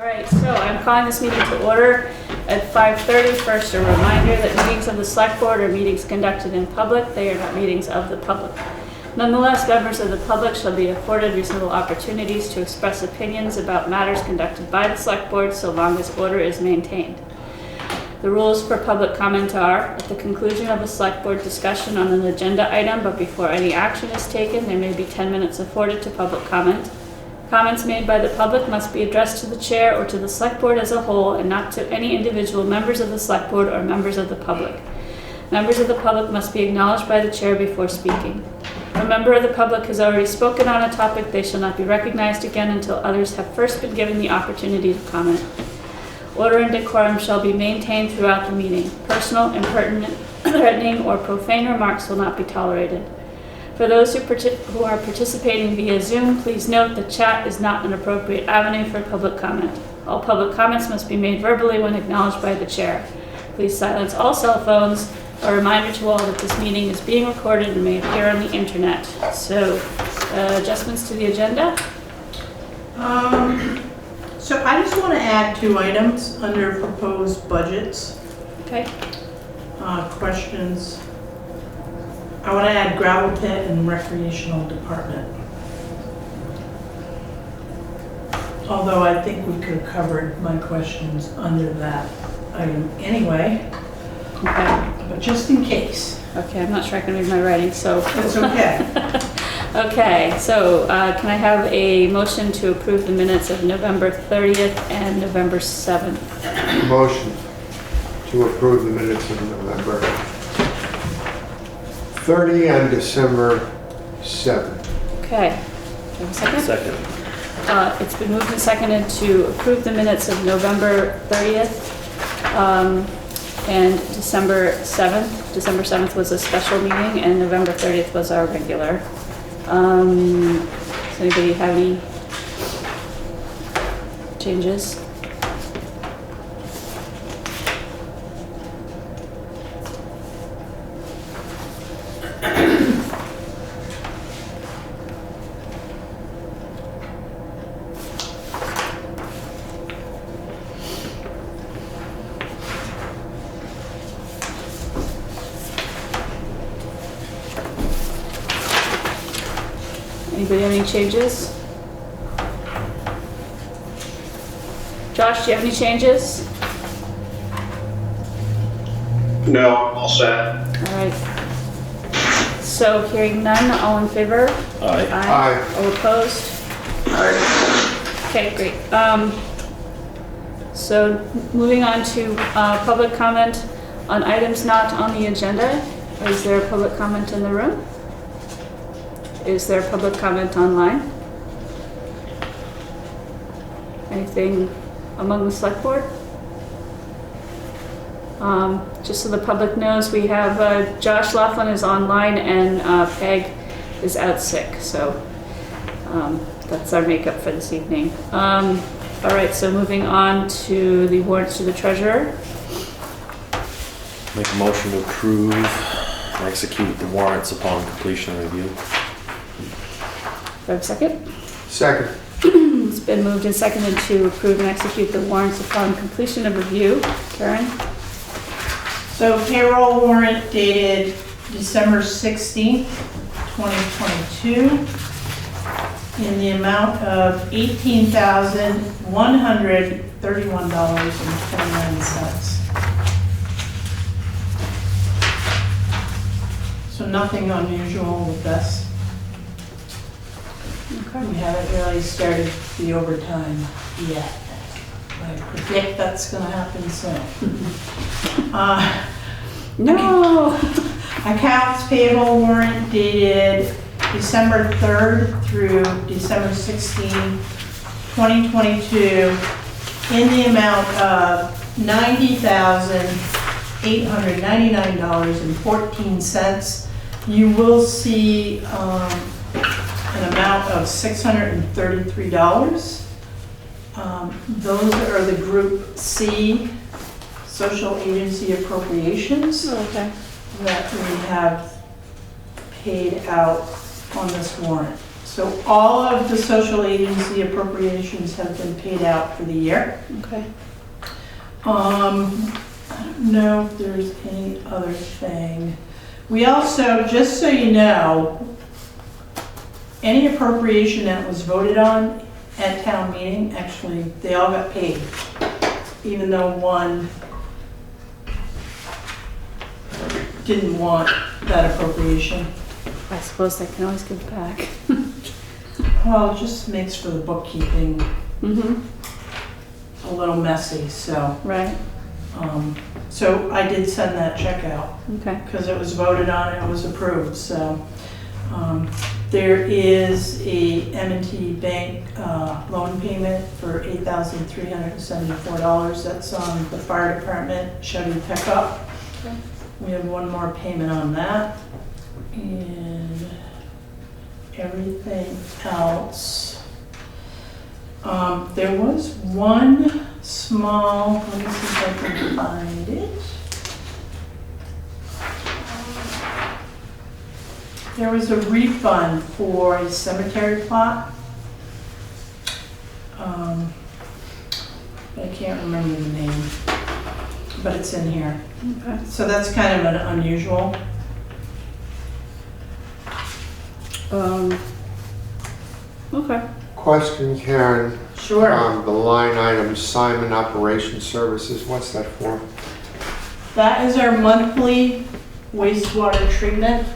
All right, so I'm calling this meeting to order at 5:30. First, a reminder that meetings of the Select Board are meetings conducted in public. They are not meetings of the public. Nonetheless, members of the public shall be afforded reasonable opportunities to express opinions about matters conducted by the Select Board so long as order is maintained. The rules for public comment are, at the conclusion of a Select Board discussion on an agenda item, but before any action is taken, there may be 10 minutes afforded to public comment. Comments made by the public must be addressed to the chair or to the Select Board as a whole and not to any individual members of the Select Board or members of the public. Members of the public must be acknowledged by the chair before speaking. If a member of the public has already spoken on a topic, they shall not be recognized again until others have first been given the opportunity to comment. Order and decorum shall be maintained throughout the meeting. Personal, impertinent, threatening, or profane remarks will not be tolerated. For those who are participating via Zoom, please note that chat is not an appropriate avenue for public comment. All public comments must be made verbally when acknowledged by the chair. Please silence all cell phones. A reminder to all that this meeting is being recorded and may appear on the internet. So, adjustments to the agenda? So I just want to add 2 items under proposed budgets. Okay. Questions. I want to add gravel pit and recreational department. Although I think we could have covered my questions under that item anyway. Okay. But just in case. Okay, I'm not sure I can read my writing, so. It's okay. Okay, so can I have a motion to approve the minutes of November 30th and November 7th? Motion to approve the minutes of November 30 and December 7th. Okay. Do I have a second? Second. It's been moved and seconded to approve the minutes of November 30th and December 7th. December 7th was a special meeting and November 30th was our regular. Does anybody have any changes? Anybody have any changes? Josh, do you have any changes? No, all set. All right. So hearing none, all in favor? Aye. Aye. All opposed? Okay, great. So moving on to public comment on items not on the agenda. Is there a public comment in the room? Is there public comment online? Anything among the Select Board? Just so the public knows, we have Josh Laughlin is online and Peg is out sick, so that's our makeup for this evening. All right, so moving on to the warrants to the treasurer. Make a motion to approve and execute the warrants upon completion of review. Do I have a second? Second. It's been moved and seconded to approve and execute the warrants upon completion of review. Karen? So payroll warrant dated December 16th, 2022 in the amount of $18,131.29. So nothing unusual with this. Okay. We haven't really started the overtime yet. I predict that's gonna happen soon. No! Accounts payable warrant dated December 3rd through December 16, 2022 in the amount of $90,899.14. You will see an amount of $633. Those are the Group C social agency appropriations Okay. that we have paid out on this warrant. So all of the social agency appropriations have been paid out for the year. Okay. I don't know if there's any other thing. We also, just so you know, any appropriation that was voted on at town meeting, actually, they all got paid, even though one didn't want that appropriation. I suppose they can always give back. Well, it just makes for the bookkeeping Mm-hmm. a little messy, so. Right. So I did send that check out Okay. because it was voted on and it was approved, so. There is a M&T Bank loan payment for $8,374. That's on the fire department Chevy pickup. Okay. We have one more payment on that. And everything else. There was one small, let me see if I can find it. There was a refund for a cemetery plot. I can't remember the name, but it's in here. Okay. So that's kind of an unusual. Okay. Question, Karen. Sure. The line item Simon Operation Services, what's that for? That is our monthly wastewater treatment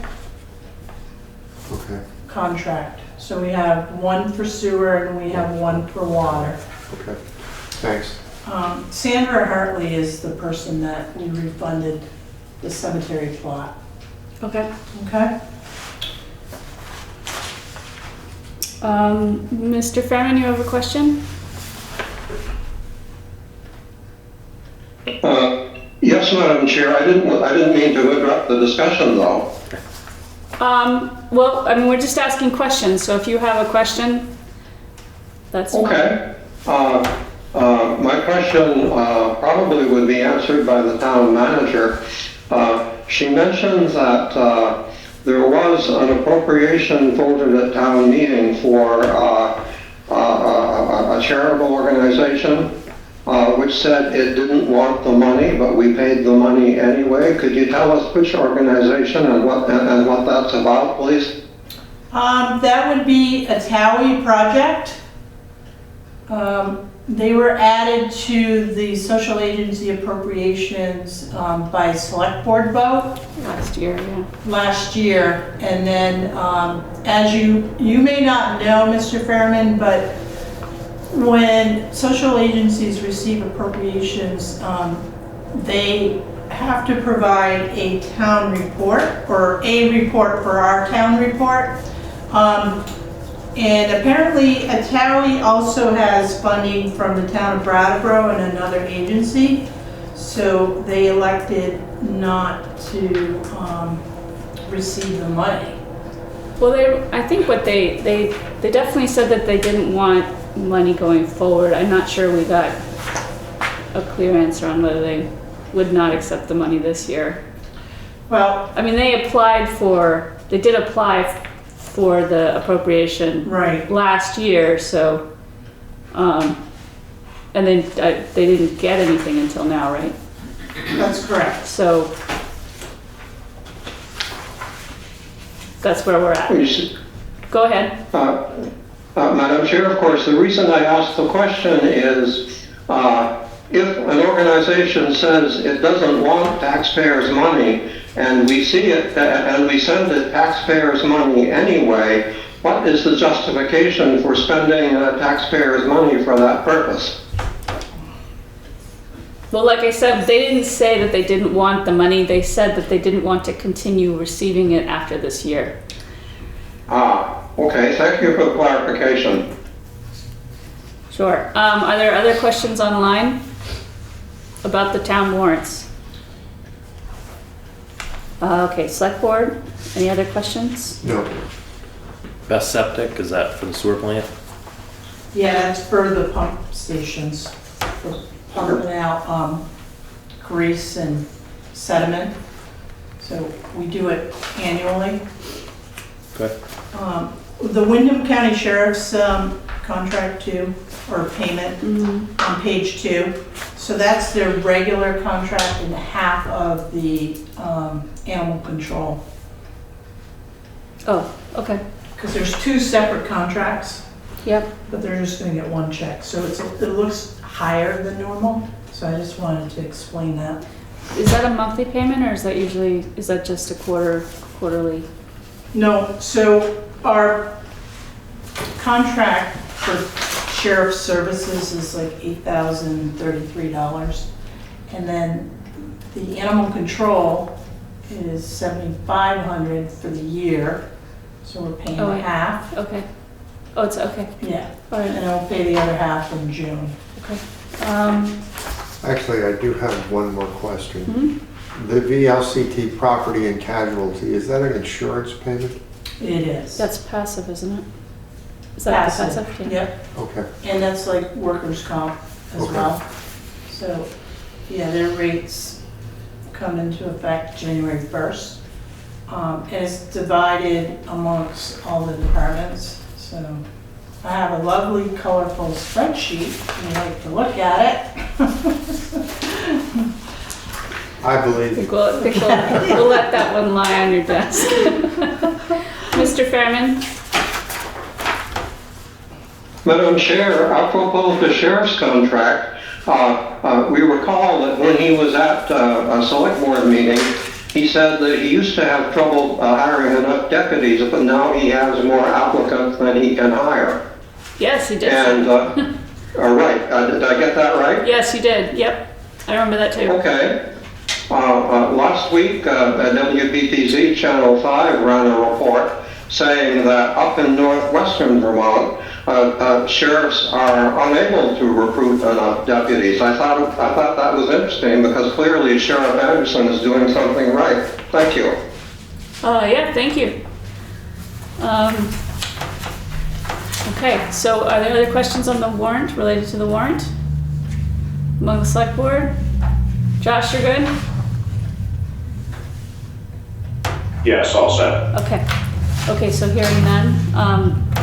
Okay, contract. So we have one for sewer and we have one for water. okay, thanks. Sandra Hartley is the person that we refunded the cemetery plot. Okay. Okay? Mr. Fairman, you have a question? Yes, Madam Chair. I didn't mean to interrupt the discussion, though. Well, I mean, we're just asking questions, so if you have a question, that's fine. Okay. My question probably would be answered by the town manager. She mentioned that there was an appropriation voted at town meeting for a charitable organization, which said it didn't want the money, but we paid the money anyway. Could you tell us which organization and what that's about, please? That would be a TOWIE project. They were added to the social agency appropriations by Selectboard vote Last year, yeah. last year. And then, as you may not know, Mr. Fairman, but when social agencies receive appropriations, they have to provide a town report or a report for our town report. And apparently, TOWIE also has funding from the town of Brattleboro and another agency. So they elected not to receive the money. Well, I think what they definitely said that they didn't want money going forward. I'm not sure we got a clear answer on whether they would not accept the money this year. Well, I mean, they did apply for the appropriation right. last year, so, and then they didn't get anything until now, right? That's correct. So that's where we're at. Go ahead. Madam Chair, of course, the reason I asked the question is if an organization says it doesn't want taxpayers' money and we see it and we send it taxpayers' money anyway, what is the justification for spending taxpayers' money for that purpose? Well, like I said, they didn't say that they didn't want the money. They said that they didn't want to continue receiving it after this year. Okay, thank you for the clarification. Sure. Are there other questions online about the town warrants? Okay, select board, any other questions? No, Best septic, is that for the sewer plant? Yeah, that's for the pump stations, for pumping out grease and sediment. So we do it annually. Okay. the Wyndham County Sheriff's contract too, or payment on page 2. So that's their regular contract and half of the animal control. Oh, okay. Because there's 2 separate contracts, Yep. but they're just gonna get one check. So it looks higher than normal. So I just wanted to explain that. Is that a monthly payment or is that just a quarterly? No, so our contract for sheriff's services is like $8,033. And then the animal control is $7,500 for the year. So we're paying Oh, wait. half. Okay. Oh, it's okay. Yeah, All right. and I'll pay the other half in June. Okay. Actually, I do have one more question. Mhm. The VLCT property and casualty, is that an insurance payment? It is. That's passive, isn't it? Is that the passive? Yeah. Yep, Okay. and that's like workers' comp as Okay. well. So, yeah, their rates come into effect January 1st. And it's divided amongst all the departments. So I have a lovely colorful spreadsheet if you'd like to look at it. I believe I think we'll let that one lie on your desk. Mr. Fairman? Madam Chair, apropos of the sheriff's contract, we recall that when he was at a select board meeting, he said that he used to have trouble hiring enough deputies, but now he has more applicants than he can hire. Yes, he did. And, right, did I get that right? Yes, you did. Yep. I remember that too. Okay. Last week, WBTZ Channel 5 ran a report saying that up in northwestern Vermont, sheriffs are unable to recruit enough deputies. I thought that was interesting because clearly Sheriff Anderson is doing something right. Thank you. Yeah, thank you. Okay, so are there other questions on the warrant, related to the warrant? Among the select board? Josh, you're good? Yes, all set. Okay. Okay, so hearing none,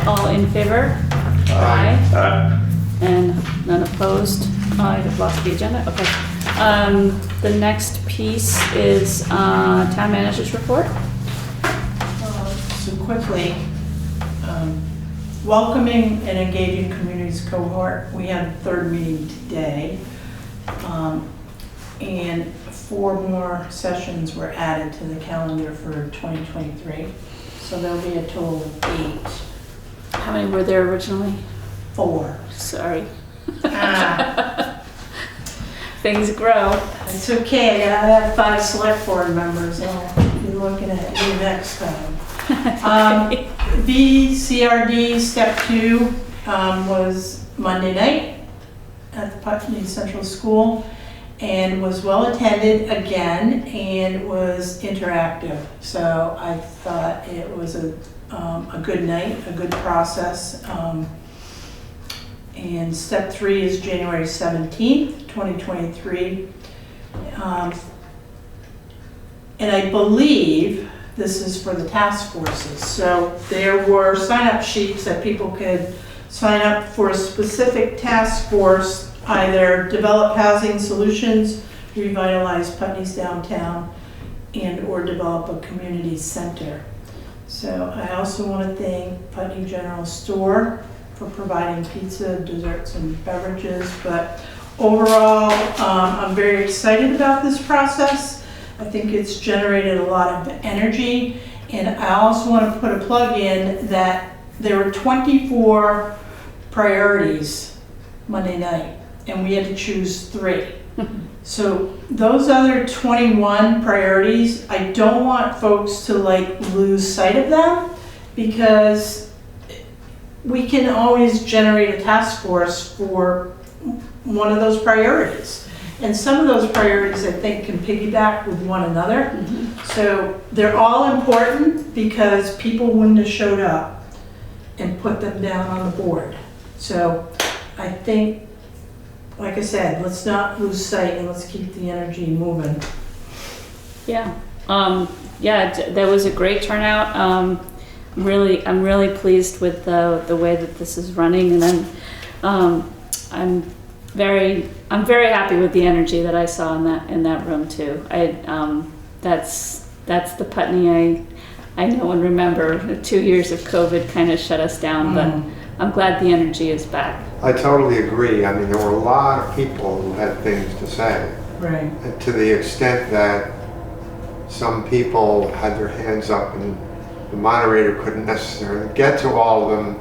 all in favor? Aye. And none opposed? I've lost the agenda, okay. The next piece is town manager's report. So quickly, welcoming and engaging communities cohort. We had a 3rd meeting today. And 4 more sessions were added to the calendar for 2023. So there'll be a total of 8. How many were there originally? 4. Sorry. Ah, Things grow. it's okay, I have 5 select board members, I'll be looking at you next time. VCRD step 2 was Monday night at the Putney Central School and was well attended again and was interactive. So I thought it was a good night, a good process. And step 3 is January 17th, 2023. And I believe this is for the task forces. So there were sign-up sheets that people could sign up for a specific task force, either develop housing solutions, revitalize Putney's downtown, and or develop a community center. So I also want to thank Putney General Store for providing pizza, desserts, and beverages. But overall, I'm very excited about this process. I think it's generated a lot of energy. And I also want to put a plug in that there were 24 priorities Monday night, and we had to choose 3. So those other 21 priorities, I don't want folks to lose sight of them, because we can always generate a task force for one of those priorities. And some of those priorities, I think, can piggyback with one another. So they're all important because people wouldn't have showed up and put them down on the board. So I think, like I said, let's not lose sight and let's keep the energy moving. Yeah. Yeah, there was a great turnout. I'm really pleased with the way that this is running, and I'm very happy with the energy that I saw in that room too. That's the Putney I know and remember. The 2 years of COVID kind of shut us down, but I'm glad the energy is back. I totally agree. I mean, there were a lot of people who had things to say. Right. And to the extent that some people had their hands up and the moderator couldn't necessarily get to all of them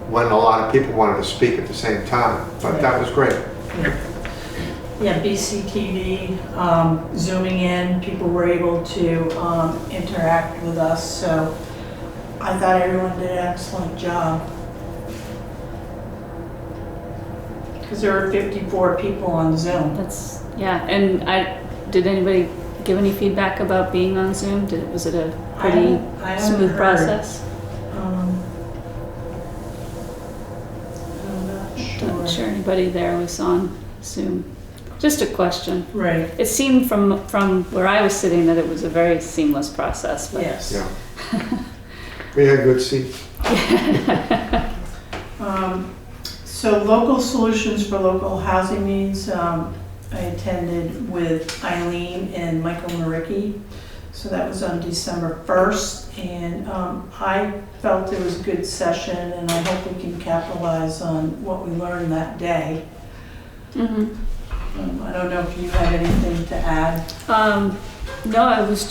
when a lot of people wanted to speak at the same time. But that was great. Yeah, BCTV, zooming in, people were able to interact with us, so I thought everyone did an excellent job. Because there were 54 people on Zoom. And did anybody give any feedback about being on Zoom? Was it a pretty I smooth haven't process? I'm not Not sure. sure anybody there was on Zoom. Just a question. Right, It seemed from where I was sitting that it was a very seamless process. But yes. Yeah. We had good seats. So local solutions for local housing needs, I attended with Eileen and Michael Maricki. So that was on December 1st, and I felt it was a good session, and I hope we can capitalize on what we learned that day. Mhm. I don't know if you had anything to add. No, it was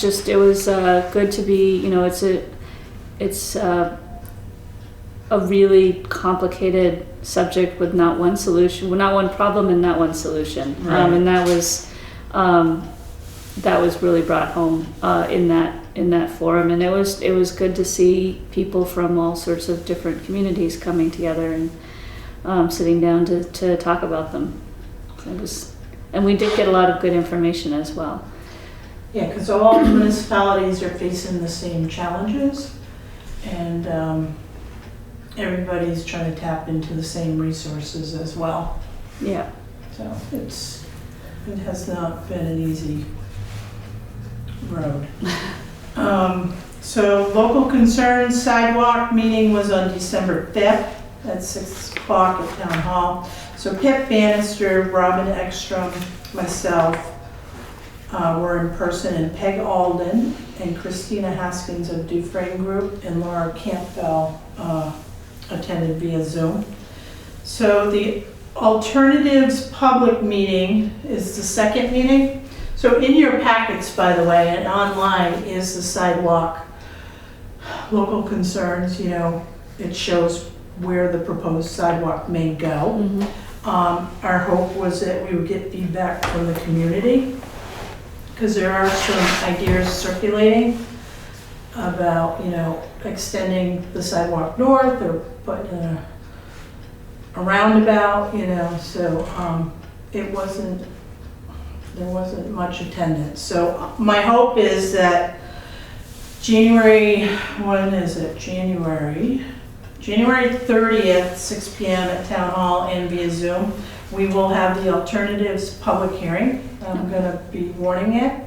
good to be, it's a really complicated subject with not one solution, not one problem and not one solution. Right. And that was really brought home in that forum, and it was good to see people from all sorts of different communities coming together and sitting down to talk about them. And we did get a lot of good information as well. Yeah, because all municipalities are facing the same challenges, and everybody's trying to tap into the same resources as well. Yeah. So it has not been an easy road. So local concerns sidewalk meeting was on December 5th at 6 o'clock at Town Hall. So Pip Bannister, Robin Ekstrom, myself were in person, and Peg Alden and Christina Haskins of Dufresne Group and Laura Campbell attended via Zoom. So the alternatives public meeting is the second meeting. So in your packets, by the way, and online is the sidewalk local concerns. It shows where the proposed sidewalk may go. Mm-hmm. Our hope was that we would get feedback from the community, because there are some ideas circulating about, extending the sidewalk north or putting a roundabout, so there wasn't much attendance. So my hope is that January 30th, 6 p.m. at Town Hall and via Zoom, we will have the alternatives public hearing. I'm going to be warning it.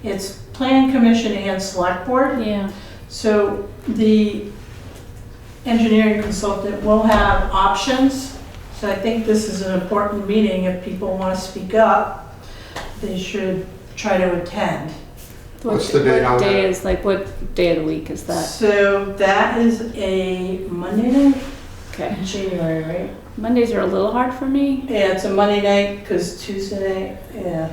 It's Planning Commission and Select Board. Yeah. So the engineering consultant will have options. So I think this is an important meeting. If people want to speak up, they should try to attend. What's the date on that? What day of the week is that? So that is a Monday night, Okay. January, right? Mondays are a little hard for me. Yeah, it's a Monday night because Tuesday night, yeah.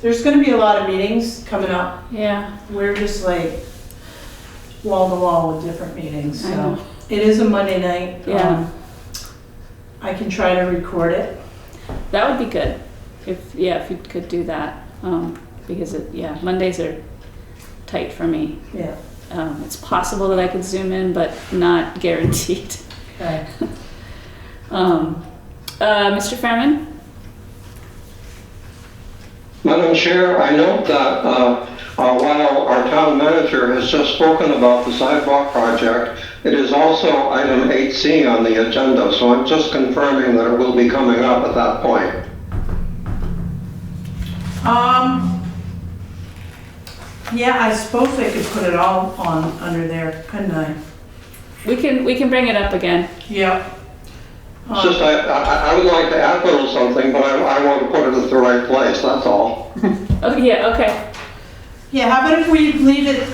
There's going to be a lot of meetings coming up. Yeah. We're just like wall to wall with different meetings. I So know. it is a Monday night. Yeah. I can try to record it. That would be good. If you could do that. Because Mondays are tight for me. Yeah. It's possible that I could zoom in, but not guaranteed. Okay. Mr. Fairman? Madam Chair, I note that while our town manager has just spoken about the sidewalk project, it is also item 8C on the agenda, so I'm just confirming that it will be coming up at that point. Yeah, I suppose they could put it all on, under there, couldn't I? We can bring it up again. Yep. It's just, I would like to add a little something, but I want to put it at the right place, that's all. Oh, yeah, okay. Yeah, how about if we leave it,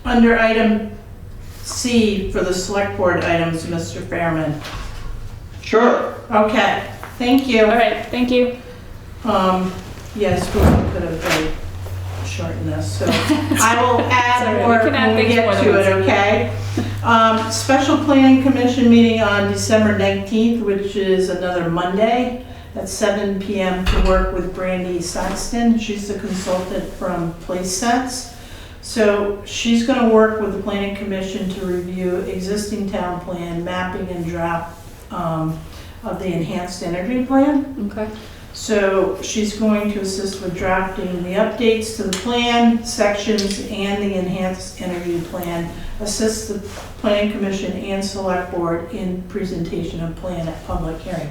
under item C for the select board items, Mr. Fairman? Sure. Okay, thank you. All right, thank you. Yes, we could have very shortened this, so I will add Sorry, more we can add when we things get more to than it, okay? Special Planning Commission meeting on December 19th, which is another Monday at 7 PM to work with Brandy Saxton. She's the consultant from PlaceSense. So she's gonna work with the Planning Commission to review existing town plan, mapping and draft of the enhanced energy plan. Okay. So she's going to assist with drafting the updates to the plan, sections, and the enhanced energy plan, assist the Planning Commission and Select Board in presentation of plan at public hearing.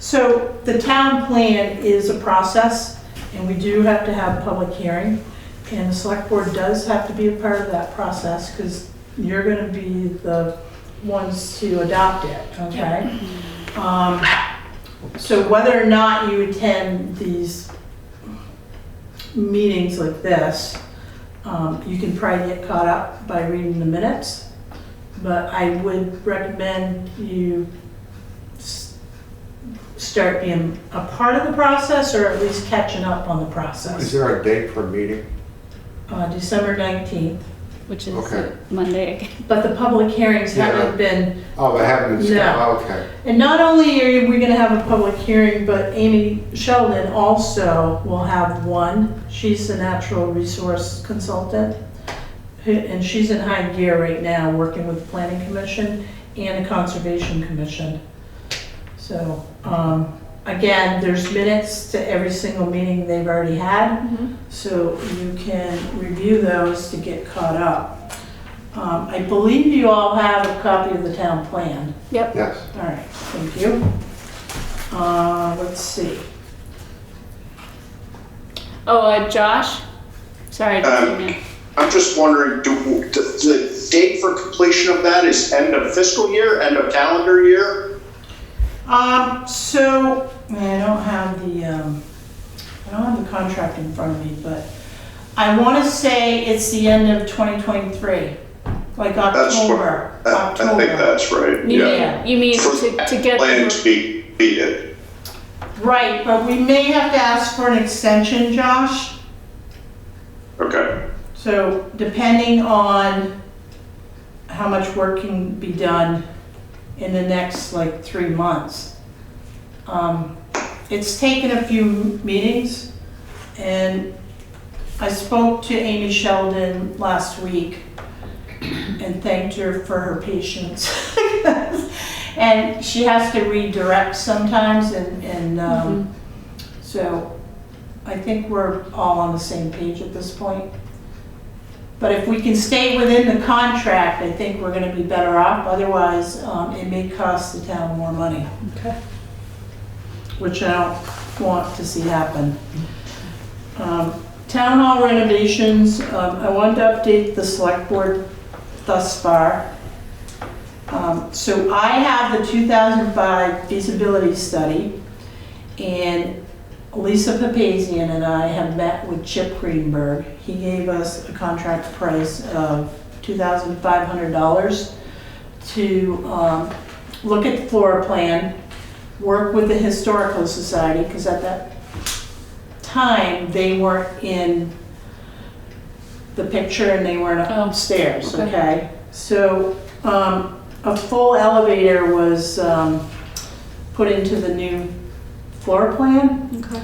So the town plan is a process, and we do have to have a public hearing, and the Select Board does have to be a part of that process, because you're gonna be the ones to adopt it, okay? So whether or not you attend these meetings like this, you can probably get caught up by reading the minutes, but I would recommend you start being a part of the process, or at least catching up on the Is process. there a date for a meeting? December 19th, Which is Okay. Monday again. but the public hearings Yeah. haven't been. Oh, they haven't been scheduled, No. okay. And not only are we gonna have a public hearing, but Amy Sheldon also will have one. She's the natural resource consultant. And she's in high gear right now, working with the Planning Commission and the Conservation Commission. So, again, there's minutes to every single meeting they've already had. So you can review those to get caught up. I believe you all have a copy of the town plan. Yep. Yes. All right, thank you. Let's see. Oh, Josh? Sorry, I didn't see you. I'm just wondering, the date for completion of that is end of fiscal year, end of calendar year? So, I don't have the contract in front of me, but I want to say it's the end of 2023, like October. I think that's right, yeah. You mean For to get plan the, to be beat. Right, but we may have to ask for an extension, Josh. Okay, So depending on how much work can be done in the next like 3 months. It's taken a few meetings, and I spoke to Amy Sheldon last week and thanked her for her patience. And she has to redirect sometimes, and so I think we're all on the same page at this point. But if we can stay within the contract, I think we're gonna be better off. Otherwise, it may cost the town more money. Okay. Which I don't want to see happen. Town hall renovations, I wanted to update the select board thus far. So I have the 2005 feasibility study, and Lisa Papazian and I have met with Chip Greenberg. He gave us a contract price of $2,500 to look at the floor plan, work with the Historical Society, because at that time, they weren't in the picture and they weren't upstairs, okay. okay? So a full elevator was put into the new floor plan. Okay.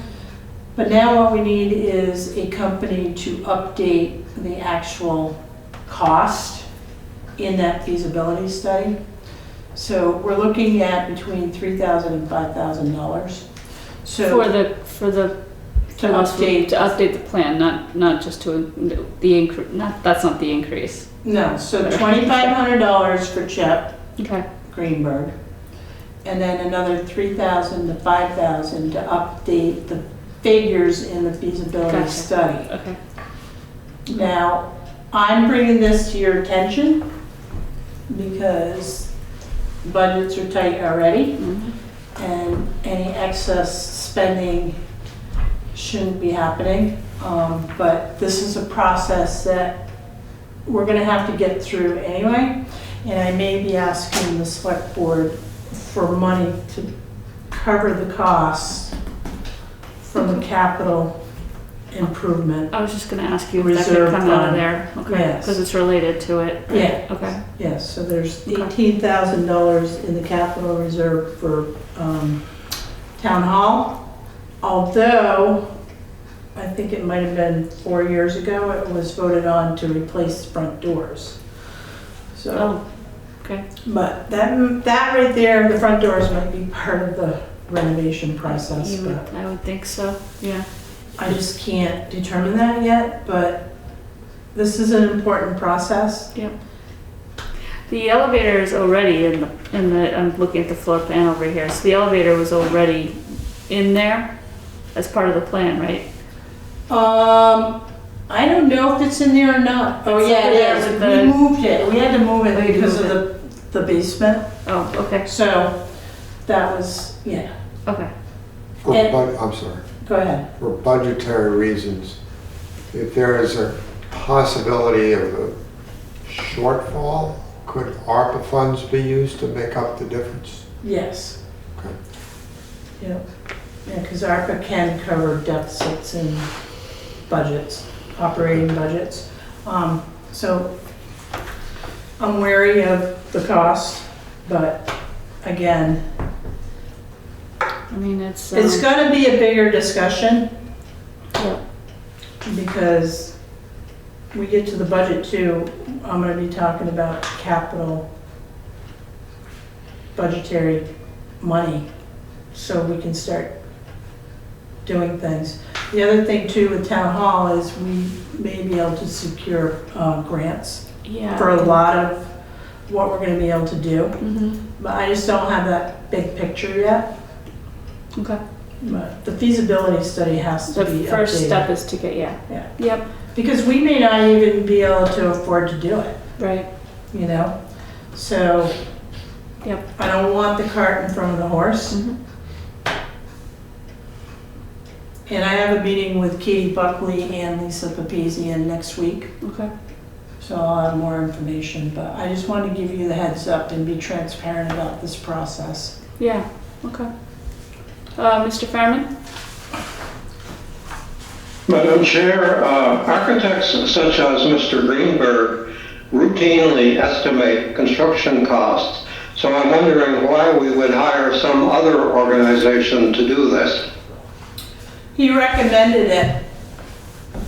But now what we need is a company to update the actual cost in that feasibility study. So we're looking at between $3,000 and $5,000. So For the to update, to update the plan, not just to the increase. That's not the increase. no, so $2,500 for Chip Okay. Greenberg, and then another $3,000 to $5,000 to update the figures in the feasibility Gotcha. study. Okay. Now, I'm bringing this to your attention because budgets are tight already, and any excess spending shouldn't be happening. But this is a process that we're gonna have to get through anyway, and I may be asking the select board for money to cover the costs from the capital improvement. I was just gonna ask you if that could Reserve come out of fund. there. Okay, Yes. because it's related to it. right? Yeah. Okay. Yes, so there's Okay. $18,000 in the capital reserve for town hall. Although, I think it might have been 4 years ago, it was voted on to replace front doors. So, Oh, okay. but that right there, the front doors might be part of the renovation process, You would- but I would think so, yeah. I just can't determine that yet, but this is an important process. The elevator is already in the, I'm looking at the floor plan over here, so the elevator was already in there as part of the plan, right? I don't know if it's in there or not. Oh, It's yeah, over it there is. with We the- moved it. We had to move Oh, it you because of moved the basement. Oh, okay, So that was, yeah. okay. I'm sorry. Go ahead. For budgetary reasons, if there is a possibility of a shortfall, could ARPA funds be used to make up the difference? Yes. Okay. Yep. Yeah, because ARPA can cover deficits in budgets, operating budgets. So I'm wary of the cost, but again, I mean, it's gonna be a bigger discussion yeah. because we get to the budget too, I'm gonna be talking about capital budgetary money, so we can start doing things. The other thing too with town hall is we may be able to secure grants Yeah. for a lot of what we're gonna be able to do. Mhm. But I just don't have that big picture yet. Okay. But the feasibility study has to The be first updated. step is to get, yeah. Yeah. Yep, Because we may not even be able to afford to do it, right, you know? So yep. I don't want the cart in front of the horse. Mhm. And I have a meeting with Katie Buckley and Lisa Papazian next week, Okay. so I'll have more information. But I just wanted to give you the heads up and be transparent about this process. Yeah, okay. Mr. Fairman? Madam Chair, architects such as Mr. Greenberg routinely estimate construction costs. So I'm wondering why we would hire some other organization to do this. He recommended it.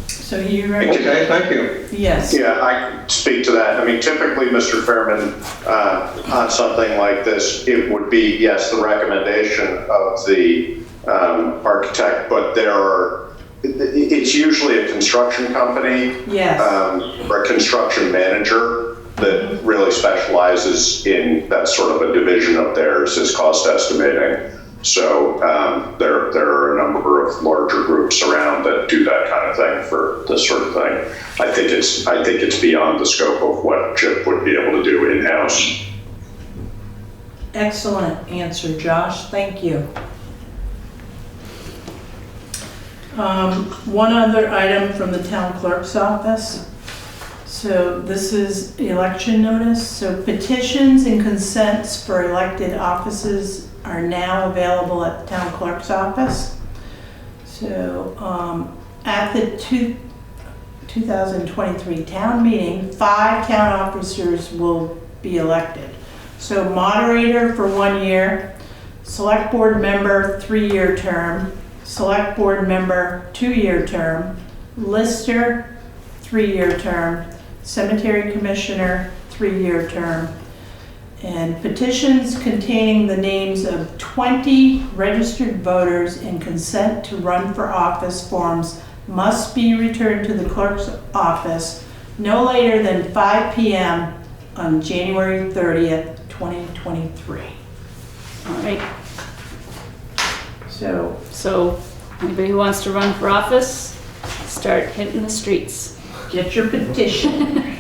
So he recommended, Okay, thank you. yes. Yeah, I can speak to that. I mean, typically, Mr. Fairman, on something like this, it would be, yes, the recommendation of the architect, but it's usually a construction company Yes. or a construction manager that really specializes in that sort of a division of theirs is cost estimating. So there are a number of larger groups around that do that kind of thing for this sort of thing. I think it's beyond the scope of what Chip would be able to do in-house. Excellent answer, Josh. Thank you. One other item from the town clerk's office. So this is election notice. So petitions and consents for elected offices are now available at the town clerk's office. So at the 2023 town meeting, 5 town officers will be elected. So moderator for 1 year, select board member 3-year term, select board member 2-year term, lister 3-year term, cemetery commissioner 3-year term, and petitions containing the names of 20 registered voters and consent to run for office forms must be returned to the clerk's office no later than 5 p.m. on January 30th, 2023. All right, So so Anybody who wants to run for office, start hitting the streets. Get your petition.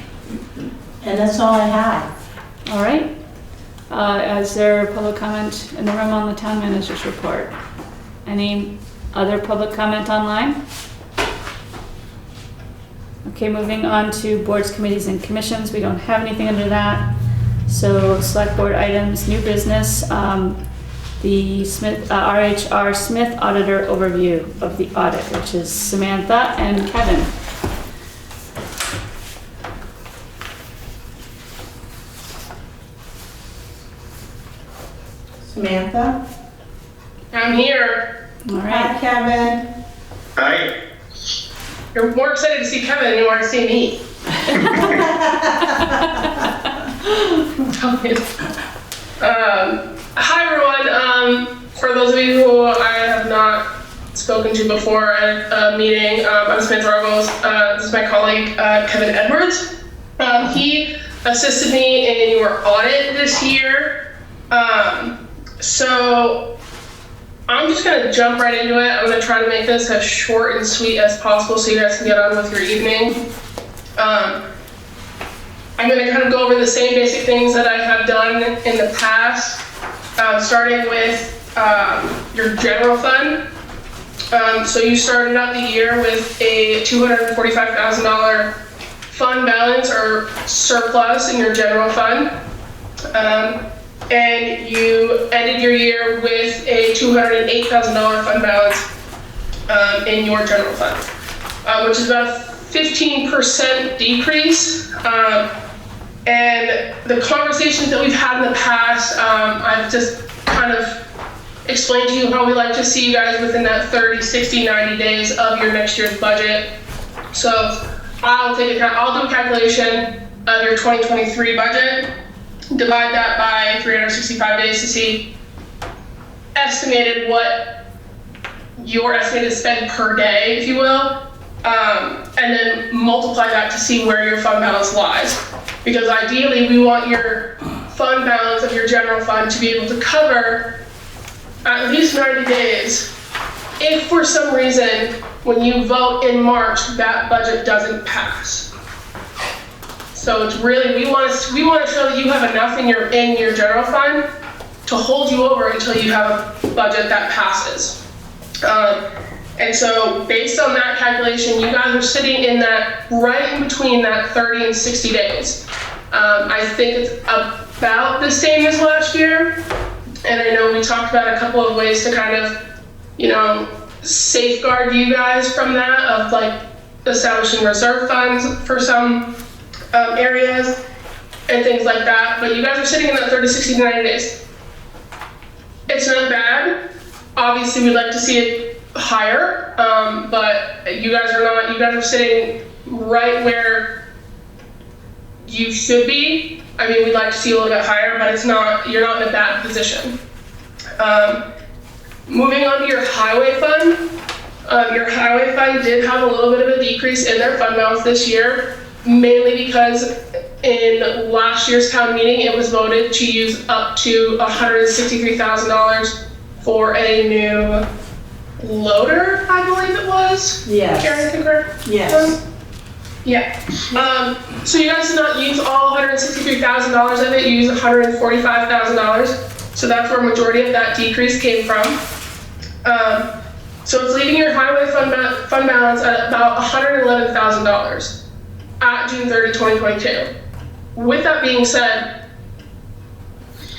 And that's all I have. All right. Is there public comment in the room on the town manager's report? Any other public comment online? Okay, moving on to boards, committees, and commissions. We don't have anything under that. So select board items, new business, the Smith, RHR Smith Auditor overview of the audit, which is Samantha and Kevin. Samantha? I'm here. All Hi, right. Kevin. Hi. You're more excited to see Kevin than you are to see me. Hi everyone. For those of you who I have not spoken to before at a meeting, I'm Samantha Ruggles. This is my colleague Kevin Edwards. He assisted me in your audit this year. So I'm just gonna jump right into it. I'm gonna try to make this as short and sweet as possible so you guys can get on with your evening. I'm gonna kind of go over the same basic things that I have done in the past, starting with your general fund. So you started out the year with a $245,000 fund balance or surplus in your general fund. And you ended your year with a $208,000 fund balance in your general fund, which is about a 15% decrease. And the conversations that we've had in the past, I've just kind of explained to you how we like to see you guys within that 30, 60, 90 days of your next year's budget. So I'll do a calculation of your 2023 budget, divide that by 365 days to see estimated what your estimated spend per day, if you will, and then multiply that to see where your fund balance lies. Because ideally, we want your fund balance of your general fund to be able to cover at least 90 days. If for some reason, when you vote in March, that budget doesn't pass. So it's really, we want to show that you have enough in your general fund to hold you over until you have a budget that passes. And so based on that calculation, you guys are sitting in that, right in between that 30 and 60 days. I think it's about the same as last year. And I know we talked about a couple of ways to kind of, safeguard you guys from that, of like establishing reserve funds for some areas and things like that. But you guys are sitting in that 30, 60, 90 days. It's not bad. Obviously, we'd like to see it higher, but you guys are sitting right where you should be. I mean, we'd like to see a little bit higher, but you're not in a bad position. Moving on to your highway fund. Your highway fund did have a little bit of a decrease in their fund balance this year, mainly because in last year's town meeting, it was voted to use up to $163,000 for a new loader, I believe it was. Yes. Karen, concur? Yes. Yeah. So you guys did not use all $163,000 of it. You used $145,000. So that's where a majority of that decrease came from. So it's leaving your highway fund balance at about $111,000 at June 30, 2022. With that being said,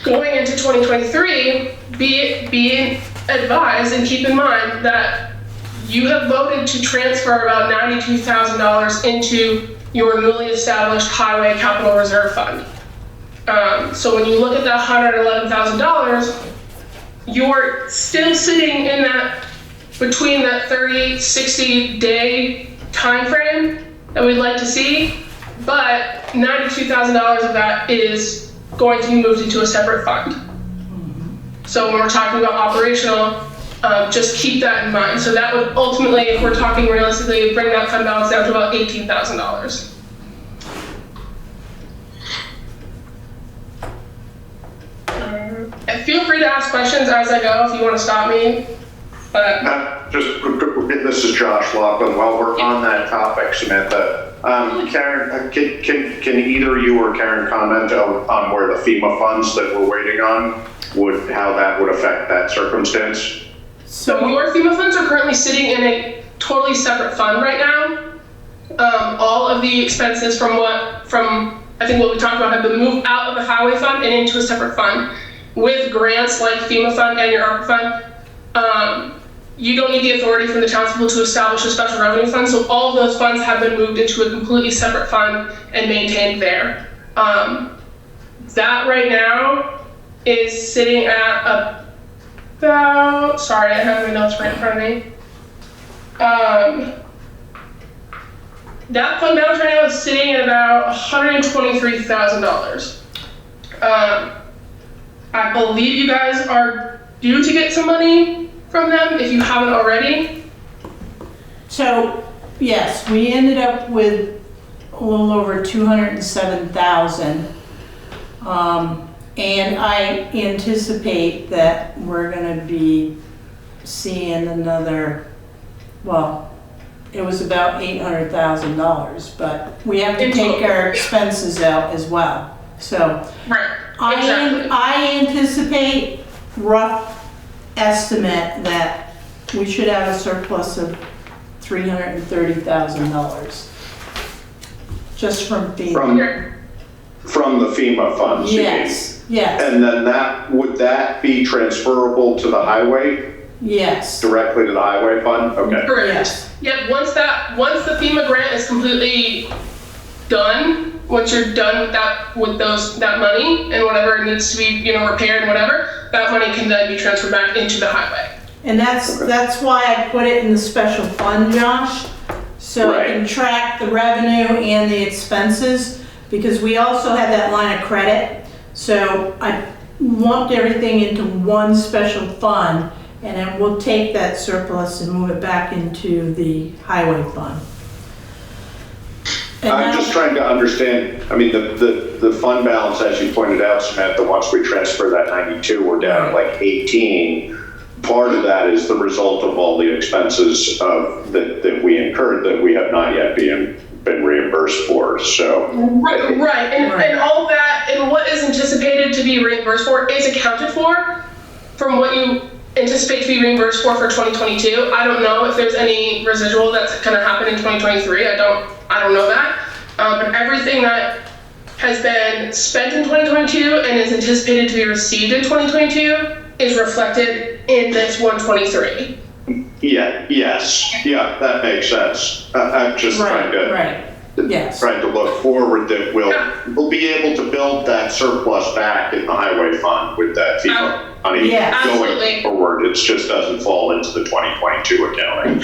going into 2023, be advised and keep in mind that you have voted to transfer about $92,000 into your newly established highway capital reserve fund. So when you look at that $111,000, you're still sitting in that between that 30, 60 day time frame that we'd like to see, but $92,000 of that is going to be moved into a separate fund. So when we're talking about operational, just keep that in mind. So that would ultimately, if we're talking realistically, bring that fund balance down to about $18,000. And feel free to ask questions as I go if you want to stop me. But this is Josh Laughlin. While we're on that topic, Samantha, Karen, can either you or Karen comment on where the FEMA funds that we're waiting on how that would affect that circumstance? So your FEMA funds are currently sitting in a totally separate fund right now. All of the expenses from I think what we talked about have been moved out of the highway fund and into a separate fund. With grants like FEMA fund and your ARPA fund, you don't need the authority from the townspeople to establish a special revenue fund, so all of those funds have been moved into a completely separate fund and maintained there. That right now is sitting at about, sorry, I have my notes right in front of me. That fund balance right now is sitting at about $123,000. I believe you guys are due to get some money from them if you haven't already. So, yes, we ended up with a little over 207,000. And I anticipate that we're gonna be seeing another, well, it was about $800,000, but we have to take our expenses out as well. So, Right, exactly. I anticipate, rough estimate, that we should have a surplus of $330,000 just from FEMA. From the FEMA funds? Yes, yes, And then would that be transferable to the highway, yes. directly to the highway fund? Okay. Correct. Yes. Yep, once the FEMA grant is completely done, once you're done with that money and whatever needs to be, repaired and whatever, that money can then be transferred back into the highway. And that's why I put it in the special fund, Josh, so I can track the revenue and the expenses, because we also have that line of credit. So I lumped everything into one special fund, and then we'll take that surplus and move it back into the highway fund. And I'm just trying to understand, the fund balance, as you pointed out, Samantha, once we transfer that 92, we're down like 18. Part of that is the result of all the expenses that we incurred that we have not yet been reimbursed for, so. Right, and all that, and what is anticipated to be reimbursed for is accounted for from what you anticipate to be reimbursed for 2022. I don't know if there's any residual that's gonna happen in 2023. I don't know that. But everything that has been spent in 2022 and is anticipated to be received in 2022 is reflected in this 123. Yes, that makes sense. I'm just trying to look forward that we'll be able to build that surplus back in the highway fund with that FEMA money going forward. It just doesn't fall into the 2022 accounting.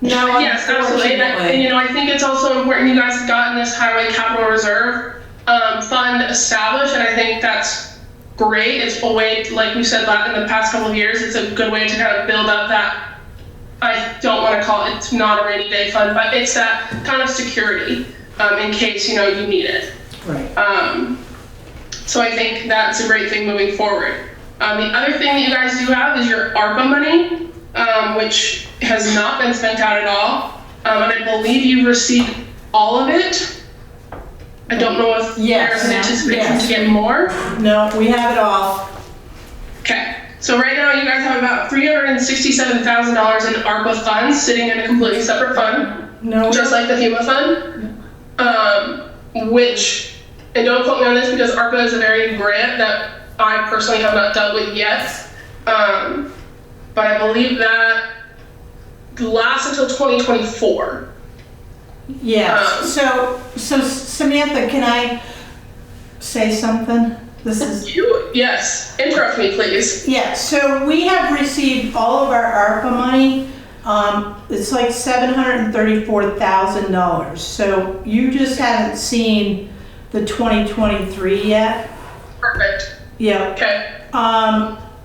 No, yes, absolutely. And I think it's also important you guys have gotten this highway capital reserve fund established, and I think that's great. It's a way, like we said in the past couple of years, it's a good way to kind of build up that, I don't want to call it, it's not a rainy day fund, but it's that kind of security in case, you need it. Right. So I think that's a great thing moving forward. The other thing that you guys do have is your ARPA money, which has not been spent out at all. And I believe you've received all of it. I don't know if there's an anticipation to get more. No, we have it all. Okay, so right now you guys have about $367,000 in ARPA funds sitting in a completely separate fund, just like the FEMA fund, which, and don't quote me on this because ARPA is a very new grant that I personally have not dealt with yet, but I believe that lasts until 2024. Yes. So Samantha, can I say something? This is yes. Interrupt me, please. Yeah. So we have received all of our ARPA money. It's like $734,000. So you just haven't seen the 2023 yet. Perfect. Yeah. Okay.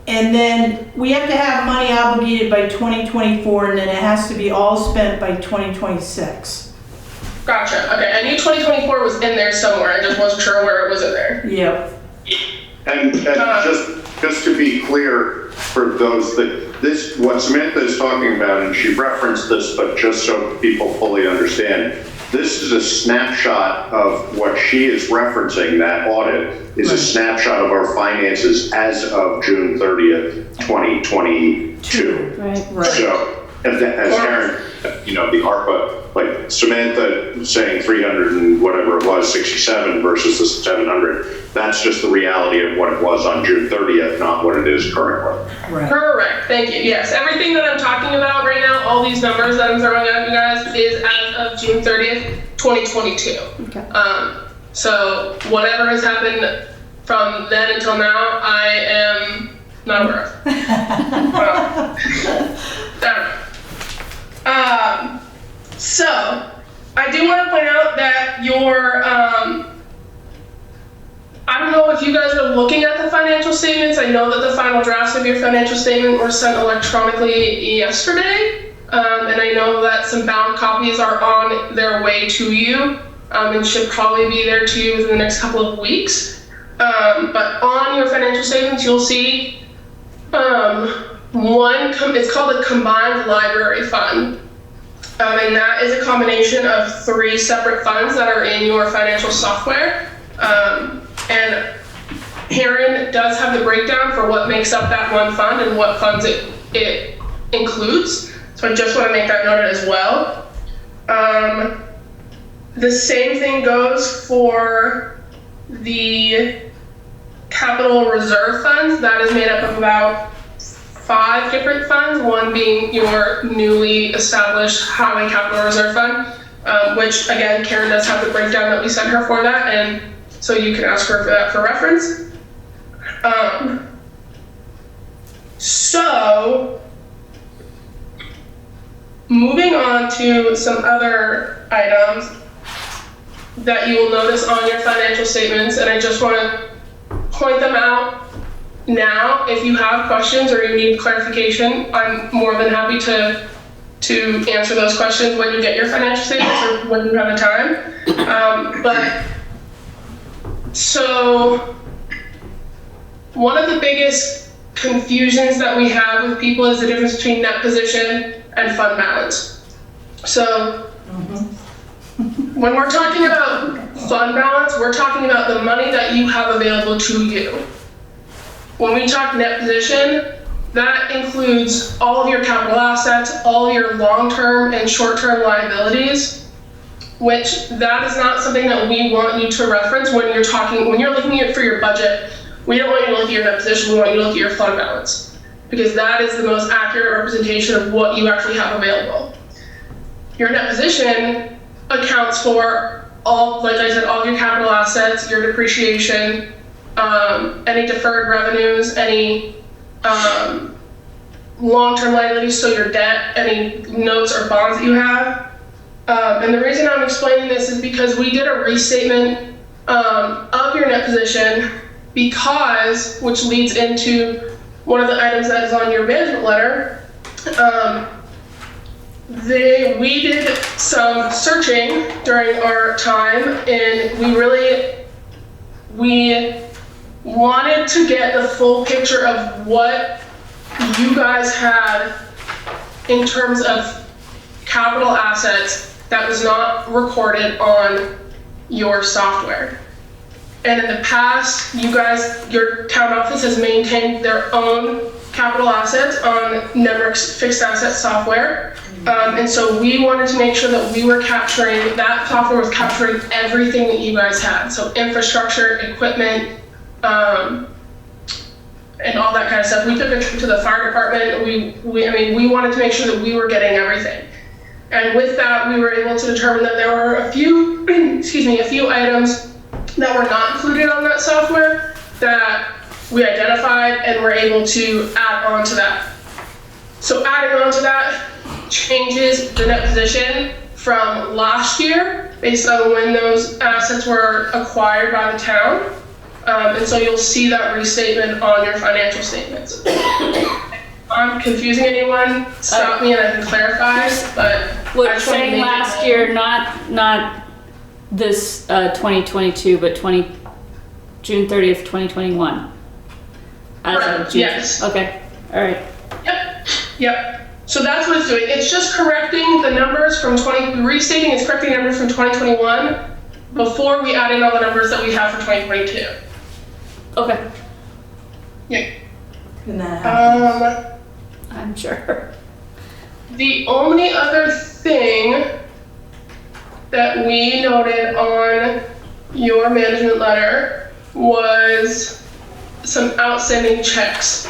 And then we have to have money obligated by 2024, and then it has to be all spent by 2026. Gotcha. Okay, I knew 2024 was in there somewhere. I just wasn't sure where it was in there. Yep. And just to be clear, for those that this, what Samantha is talking about, and she referenced this, but just so people fully understand, this is a snapshot of what she is referencing. That audit is a snapshot of our finances as of June 30th, 2022. Right. So, as Karen, the ARPA, like Samantha saying 300 and whatever it was, 67 versus the 700, that's just the reality of what it was on June 30th, not what it is currently. Right. Correct, thank you. Yes, everything that I'm talking about right now, all these numbers that I'm throwing at you guys is as of June 30th, 2022. Okay. So whatever has happened from then until now, I am not aware of. So I do want to point out that your, I don't know if you guys are looking at the financial statements. I know that the final drafts of your financial statement were sent electronically yesterday. And I know that some bound copies are on their way to you and should probably be there to you within the next couple of weeks. But on your financial statements, you'll see it's called a combined library fund. And that is a combination of 3 separate funds that are in your financial software. And Heron does have the breakdown for what makes up that one fund and what funds it includes. So I just want to make that noted as well. The same thing goes for the capital reserve funds. That is made up of about 5 different funds, one being your newly established Highway Capital Reserve Fund, which again, Karen does have the breakdown that we sent her for that, and so you can ask her for that for reference. So, moving on to some other items that you will notice on your financial statements, and I just want to point them out now. If you have questions or you need clarification, I'm more than happy to answer those questions when you get your financial statements or when you have the time. So one of the biggest confusions that we have with people is the difference between net position and fund balance. So when we're talking about fund balance, we're talking about the money that you have available to you. When we talk net position, that includes all of your capital assets, all of your long-term and short-term liabilities, which that is not something that we want you to reference when you're looking at for your budget. We don't want you to look at your net position, we want you to look at your fund balance, because that is the most accurate representation of what you actually have available. Your net position accounts for all, like I said, all of your capital assets, your depreciation, any deferred revenues, any long-term liabilities, so your debt, any notes or bonds that you have. And the reason I'm explaining this is because we did a restatement of your net position because, which leads into one of the items that is on your management letter, we did some searching during our time, and we wanted to get the full picture of what you guys had in terms of capital assets that was not recorded on your software. And in the past, you guys, your town office has maintained their own capital assets on Nemrick's fixed asset software. And so we wanted to make sure that we were capturing, that software was capturing everything that you guys had. So infrastructure, equipment, and all that kind of stuff. We took a trip to the fire department. We wanted to make sure that we were getting everything. And with that, we were able to determine that there were a few, a few items that were not included on that software that we identified and were able to add on to that. So adding on to that changes the net position from last year based on when those assets were acquired by the town. And so you'll see that restatement on your financial statements. If I'm confusing anyone, stop me and I can clarify, but What you're saying last year, not this 2022, but June 30th, 2021. Correct, yes. Okay, all right. Yep. Yep. So that's what it's doing. It's just correcting the numbers from restating it's correcting numbers from 2021 before we add in all the numbers that we have for 2022. Okay, Yeah. Can that happen? I'm sure. The only other thing that we noted on your management letter was some outstanding checks.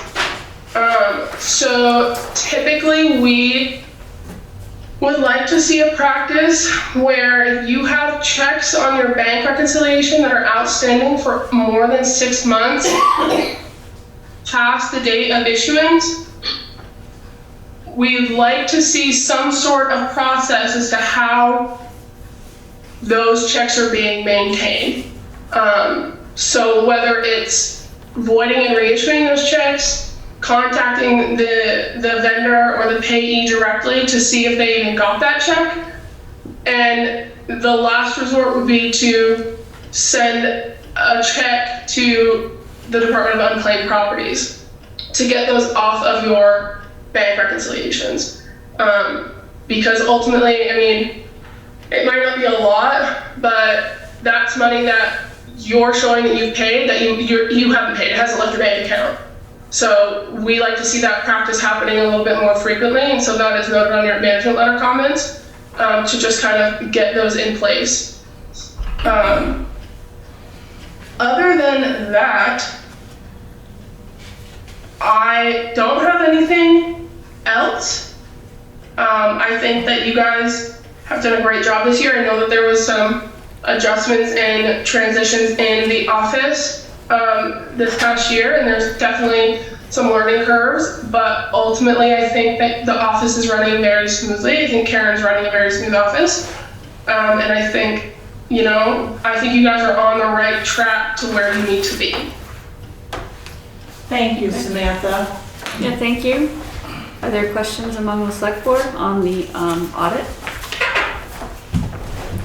So typically we would like to see a practice where if you have checks on your bank reconciliation that are outstanding for more than 6 months past the date of issuance, we'd like to see some sort of process as to how those checks are being maintained. So whether it's voiding and reissuing those checks, contacting the vendor or the payee directly to see if they even got that check. And the last resort would be to send a check to the Department of Unclaimed Properties to get those off of your bank reconciliations. Because ultimately, I mean, it might not be a lot, but that's money that you're showing that you've paid that you haven't paid. It hasn't left your bank account. So we like to see that practice happening a little bit more frequently, and so that is noted on your management letter comments to just kind of get those in place. Other than that, I don't have anything else. I think that you guys have done a great job this year. I know that there was some adjustments and transitions in the office this past year, and there's definitely some learning curves, but ultimately I think that the office is running very smoothly. I think Karen's running a very smooth office, and I think, you know, I think you guys are on the right track to where you need to be. Thank you, Samantha. Yeah, thank you. Are there questions among the select board on the audit?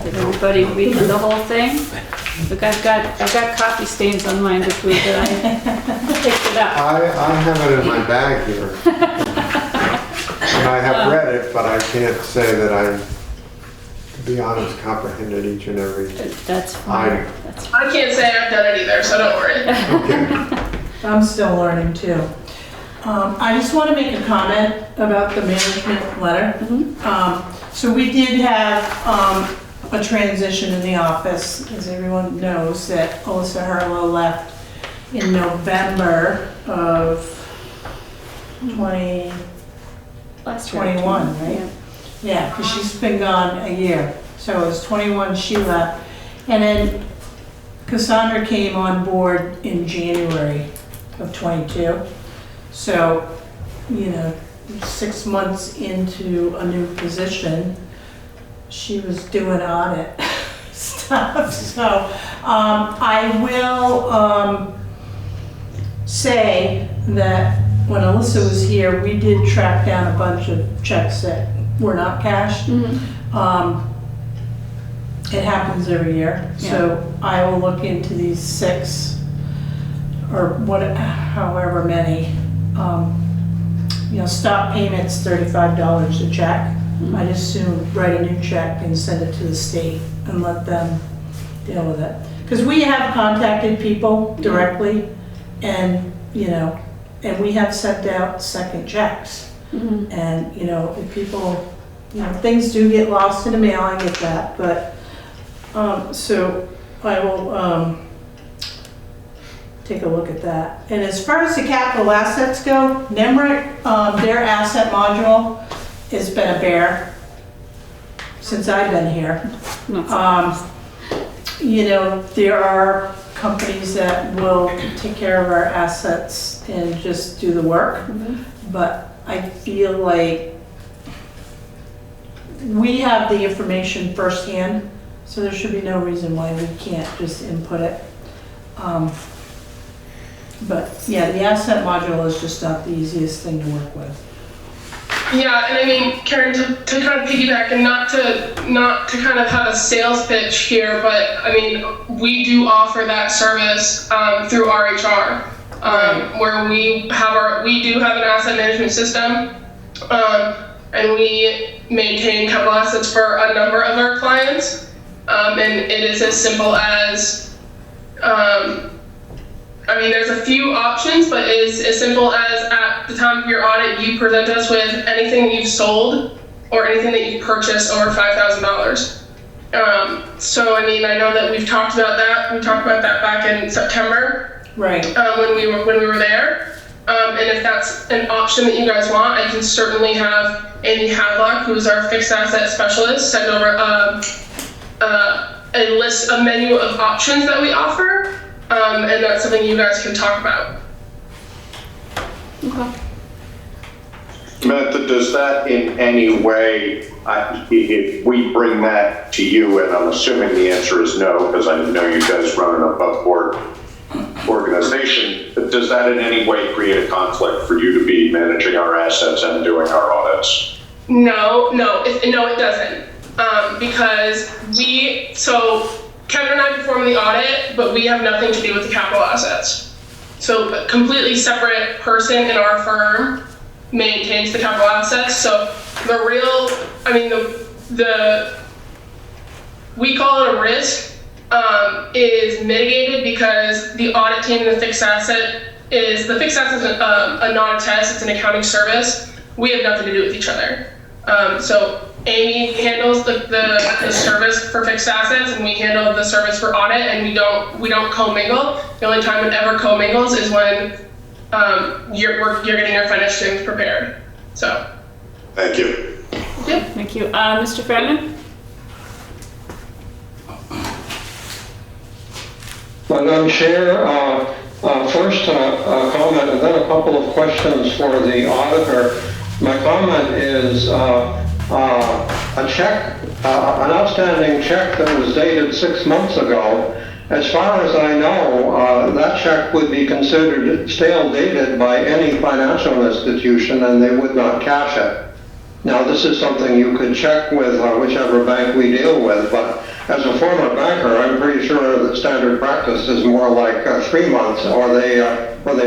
Did everybody read the whole thing? Look, I've got coffee stains on mine to prove that I picked it up. I have it in my bag here. And I have read it, but I can't say that I, to be honest, comprehended each and every That's fine. item. That's fine. I can't say I've done it either, so don't worry. Okay. I'm still learning too. I just want to make a comment about the management letter. So we did have a transition in the office, as everyone knows, that Alyssa Harlow left in November of 2021, Last year. right? Yeah, because she's been gone a year. So it was 21 she left. And then Cassandra came on board in January of 22. So, you know, 6 months into a new position, she was doing audit stuff. So I will say that when Alyssa was here, we did track down a bunch of checks that were not cashed. It happens every year. So I will look into these 6 or however many. You know, stop payments, $35 a check. I just soon write a new check and send it to the state and let them deal with it. Because we have contacted people directly and, you know, and we have sent out second checks. And, you know, if people, you know, things do get lost in the mail, I get that, but, so I will, take a look at that. And as far as the capital assets go, NEMRIC, their asset module has been a bear since I've been here. You know, there are companies that will take care of our assets and just do the work, but I feel like we have the information firsthand, so there should be no reason why we can't just input it. But yeah, the asset module is just not the easiest thing to work with. Yeah, and I mean, Karen, to kind of piggyback and not to kind of have a sales pitch here, but I mean, we do offer that service through RHR, where we do have an asset management system, And we maintain capital assets for a number of our clients. And it is as simple as, there's a few options, but it is as simple as at the time of your audit, you present us with anything that you've sold or anything that you've purchased over $5,000. So, I know that we've talked about that. We talked about that back in September. Right. When we were there. And if that's an option that you guys want, I can certainly have Amy Hadlock, who's our fixed asset specialist, send over a menu of options that we offer. And that's something you guys can talk about. Okay. Samantha, does that in any way, if we bring that to you, and I'm assuming the answer is no, because I know you guys run an above board organization, but does that in any way create a conflict for you to be managing our assets and doing our audits? No, it doesn't. Because Kevin and I perform the audit, but we have nothing to do with the capital assets. So a completely separate person in our firm maintains the capital assets. So we call it a risk, is mitigated because the audit team and the fixed asset is a non-test, it's an accounting service. We have nothing to do with each other. So Amy handles the service for fixed assets, and we handle the service for audit, and we don't commingle. The only time it ever commingles is when you're getting your financial statements prepared. So. Thank you. Yep. Thank you. Mr. Fairman? Madam Chair, first a comment and then a couple of questions for the auditor. My comment is a check, an outstanding check that was dated 6 months ago. As far as I know, that check would be considered stale dated by any financial institution and they would not cash it. Now, this is something you could check with whichever bank we deal with, but as a former banker, I'm pretty sure that standard practice is more like 3 months, or they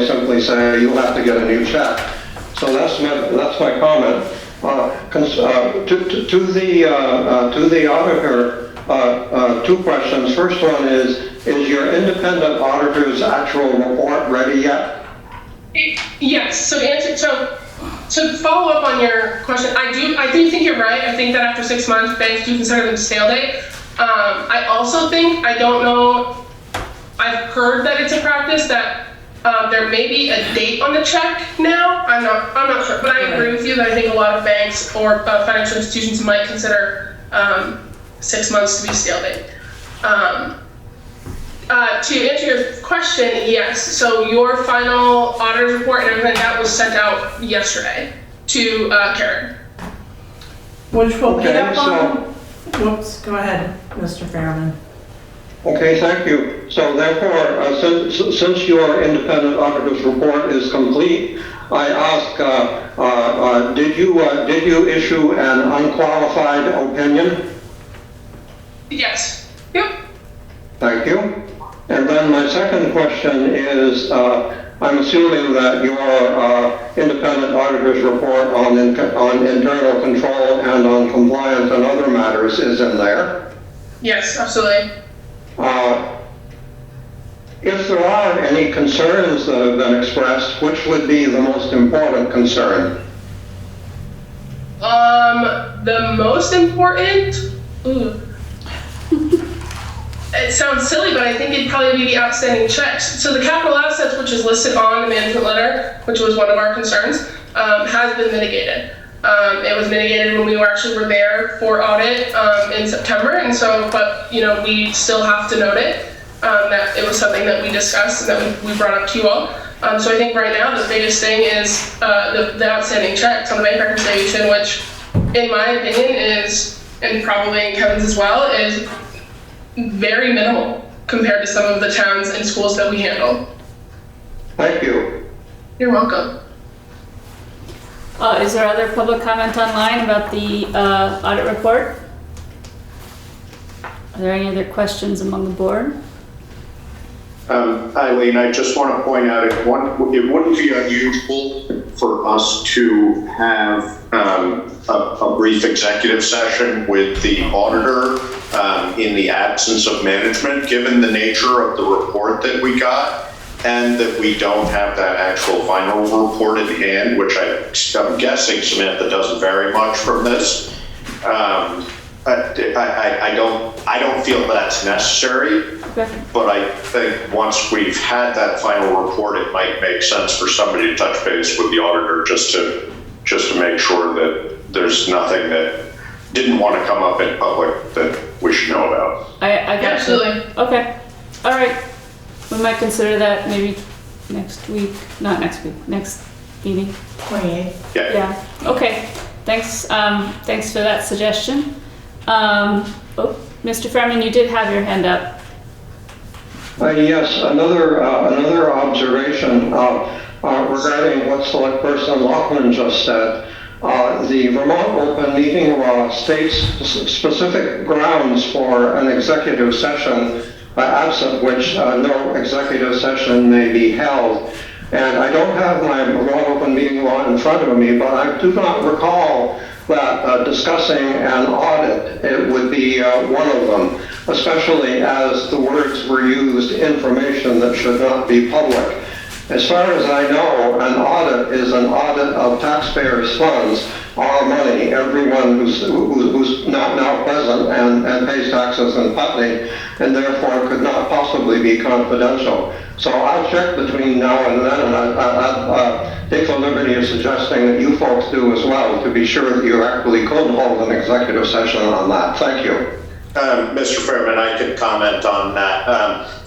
simply say you have to get a new check. So that's my comment. To the auditor, 2 questions. First one is your independent auditor's actual report ready yet? Yes. So to follow up on your question, I do think you're right. I think that after 6 months, banks do consider them stale date. I also think, I don't know, I've heard that it's a practice that there may be a date on the check now. I'm not sure, but I agree with you that I think a lot of banks or financial institutions might consider 6 months to be stale date. To answer your question, yes. So your final auditor's report and everything that was sent out yesterday to Karen. Which will pick Okay, up on... Whoops, go ahead, Mr. Fairman. Okay, thank you. So therefore, since your independent auditor's report is complete, I ask, did you issue an unqualified opinion? Yes. Yep. Thank you. And then my second question is, I'm assuming that your independent auditor's report on internal control and on compliance and other matters is in there. Yes, absolutely. If there are any concerns that have been expressed, which would be the most important concern? The most important? Ooh. It sounds silly, but I think it'd probably be the outstanding checks. So the capital assets, which is listed on the management letter, which was one of our concerns, has been mitigated. It was mitigated when we were there for audit in September, and so, but we still have to note it, that it was something that we discussed and that we brought up to you all. So I think right now the biggest thing is the outstanding checks on the bank reconciliation, which in my opinion is, and probably in Kevin's as well, is very minimal compared to some of the towns and schools that we handle. Thank you. You're welcome. Is there other public comment online about the audit report? Are there any other questions among the board? Eileen, I just want to point out, it wouldn't be unusual for us to have a brief executive session with the auditor in the absence of management, given the nature of the report that we got, and that we don't have that actual final report in hand, which I'm guessing Samantha doesn't vary much from this. I don't feel that's necessary, but I think once we've had that final report, it might make sense for somebody to touch base with the auditor just to make sure that there's nothing that didn't want to come up in public that we should know about. I got Absolutely. you. Okay. All right. We might consider that maybe next week. Not next week. Next meeting. 28th. Yeah. Yeah. Okay. Thanks. Thanks for that suggestion. Mr. Fairman, you did have your hand up. Yes, another observation regarding what Select Person Lachlan just said. The Vermont Open Meeting Law states specific grounds for an executive session, absent which no executive session may be held. And I don't have my Vermont Open Meeting Law in front of me, but I do not recall that discussing an audit, it would be one of them, especially as the words were used, information that should not be public. As far as I know, an audit is an audit of taxpayers' funds, our money, everyone who's not now present and pays taxes in Putney, and therefore could not possibly be confidential. So I'll check between now and then, and I'd take the liberty of suggesting that you folks do as well, to be sure that you actually could hold an executive session on that. Thank you. Mr. Fairman, I can comment on that.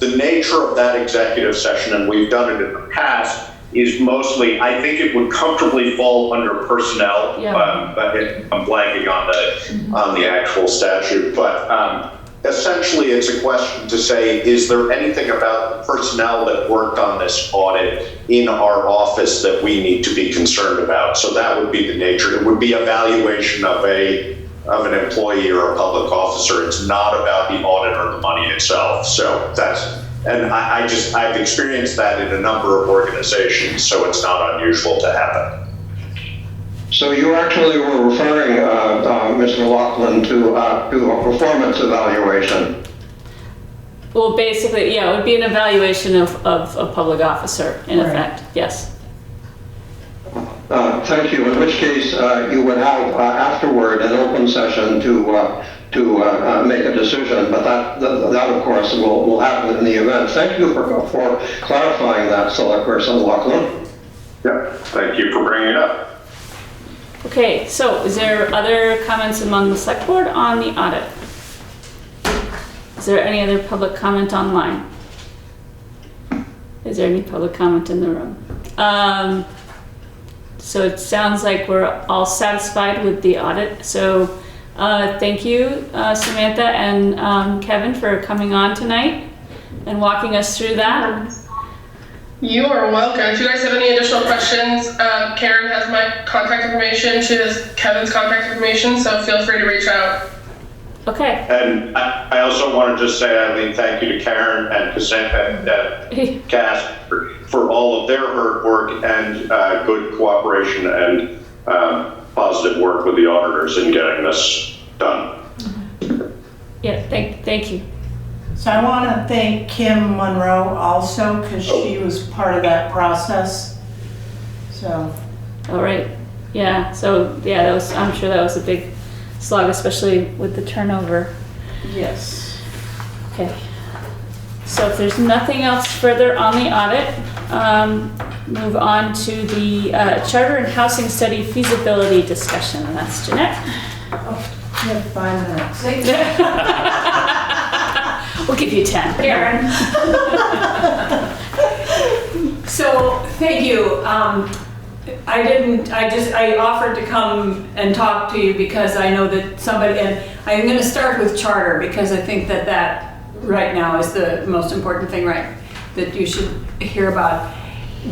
The nature of that executive session, and we've done it in the past, is mostly, I think it would comfortably fall under personnel. Yeah. I'm blanking on the actual statute, but essentially it's a question to say, is there anything about the personnel that worked on this audit in our office that we need to be concerned about? So that would be the nature. It would be a valuation of an employee or a public officer. It's not about the audit or the money itself. So I've experienced that in a number of organizations, so it's not unusual to happen. So you actually were referring, Mr. Lachlan, to a performance evaluation. Well, basically, yeah, it would be an evaluation of a public officer, in effect. Yes. Thank you. In which case, you would have afterward an open session to make a decision. But that of course will happen in the event. Thank you for clarifying that, Select Person Lachlan. Yeah. Thank you for bringing it up. Okay. So, is there other comments among the Select Board on the audit? Is there any other public comment online? Is there any public comment in the room? So it sounds like we're all satisfied with the audit. So thank you, Samantha and Kevin, for coming on tonight and walking us through that. You are welcome. If you guys have any additional questions, Karen has my contact information. She has Kevin's contact information, so feel free to reach out. Okay. And I also want to just say, Eileen, thank you to Karen and Cass for all of their hard work and good cooperation and positive work with the auditors in getting this done. Yeah, thank you. So I want to thank Kim Monroe also, because she was part of that process. So. All right. Yeah. So yeah, I'm sure that was a big slog, especially with the turnover. Yes. Okay. So if there's nothing else further on the audit, move on to the Charter and Housing Study Feasibility discussion, and that's Jeannette. Oh, you have 5 minutes. We'll give you 10. Karen. So, thank you. I offered to come and talk to you because I know that somebody, and I'm going to start with charter because I think that right now is the most important thing, right, that you should hear about,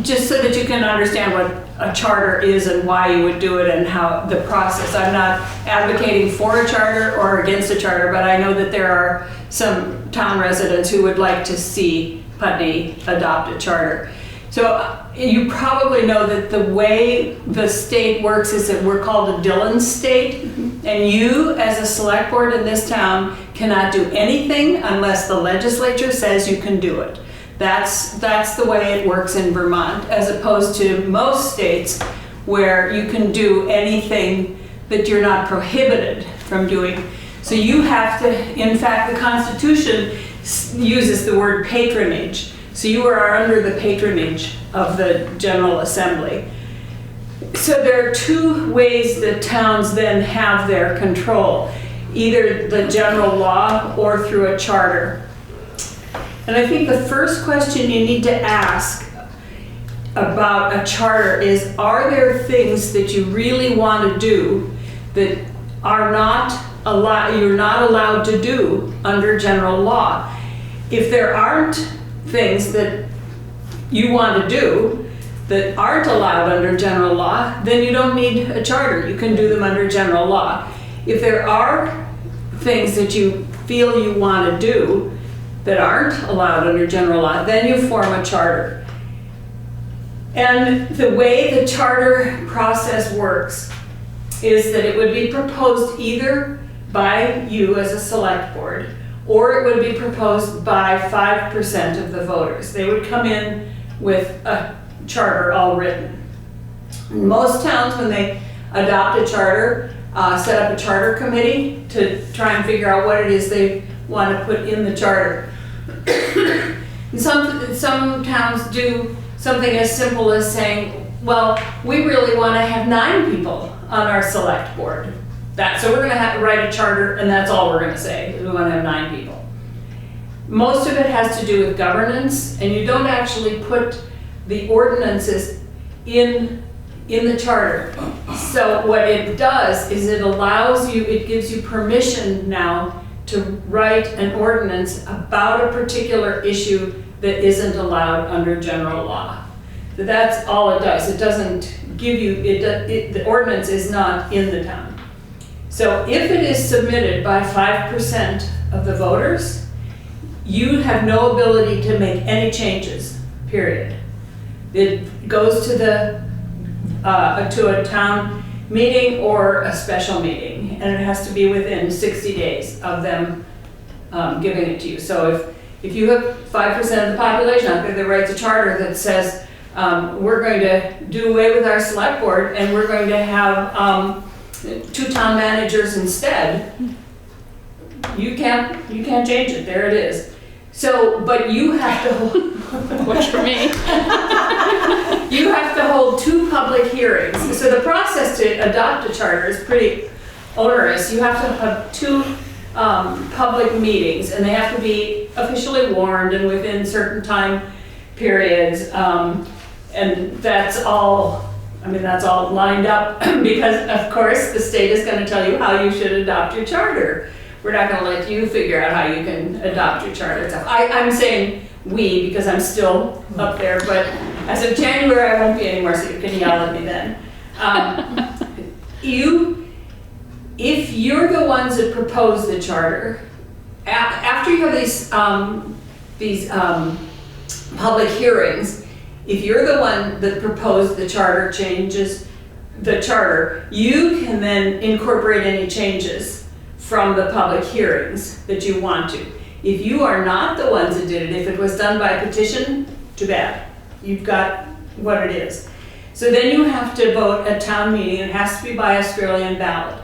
just so that you can understand what a charter is and why you would do it and how the process. I'm not advocating for a charter or against a charter, but I know that there are some town residents who would like to see Putney adopt a charter. So you probably know that the way the state works is that we're called a Dillon state, and you as a select board in this town cannot do anything unless the legislature says you can do it. That's the way it works in Vermont, as opposed to most states where you can do anything that you're not prohibited from doing. So you have to, in fact, the Constitution uses the word patronage. So you are under the patronage of the General Assembly. So there are two ways that towns then have their control, either the general law or through a charter. And I think the first question you need to ask about a charter is, are there things that you really want to do that are you're not allowed to do under general law? If there aren't things that you want to do that aren't allowed under general law, then you don't need a charter. You can do them under general law. If there are things that you feel you want to do that aren't allowed under general law, then you form a charter. And the way the charter process works is that it would be proposed either by you as a select board, or it would be proposed by 5% of the voters. They would come in with a charter all written. Most towns, when they adopt a charter, set up a charter committee to try and figure out what it is they want to put in the charter. And some towns do something as simple as saying, well, we really want to have 9 people on our select board. So we're going to have to write a charter, and that's all we're going to say, is we want to have 9 people. Most of it has to do with governance, and you don't actually put the ordinances in the charter. So what it does is it gives you permission now to write an ordinance about a particular issue that isn't allowed under general law. So that's all it does. It doesn't give you, the ordinance is not in the town. So if it is submitted by 5% of the voters, you have no ability to make any changes, period. It goes to a town meeting or a special meeting, and it has to be within 60 days of them giving it to you. So if you have 5% of the population out there that writes a charter that says, we're going to do away with our select board and we're going to have 2 town managers instead, you can't change it. There it is. So, but you have to hold, Works for me. you have to hold 2 public hearings. So the process to adopt a charter is pretty onerous. You have to have 2 public meetings, and they have to be officially warned and within certain time periods. And that's all lined up because, of course, the state is going to tell you how you should adopt your charter. We're not going to let you figure out how you can adopt your charter. I'm saying we because I'm still up there, but as of January I won't be anymore, so you can yell at me then. If you're the ones that propose the charter, after you have these public hearings, if you're the one that proposed the charter changes the charter, you can then incorporate any changes from the public hearings that you want to. If you are not the ones that did it, if it was done by petition, too bad. You've got what it is. So then you have to vote at town meeting. It has to be by Australian ballot.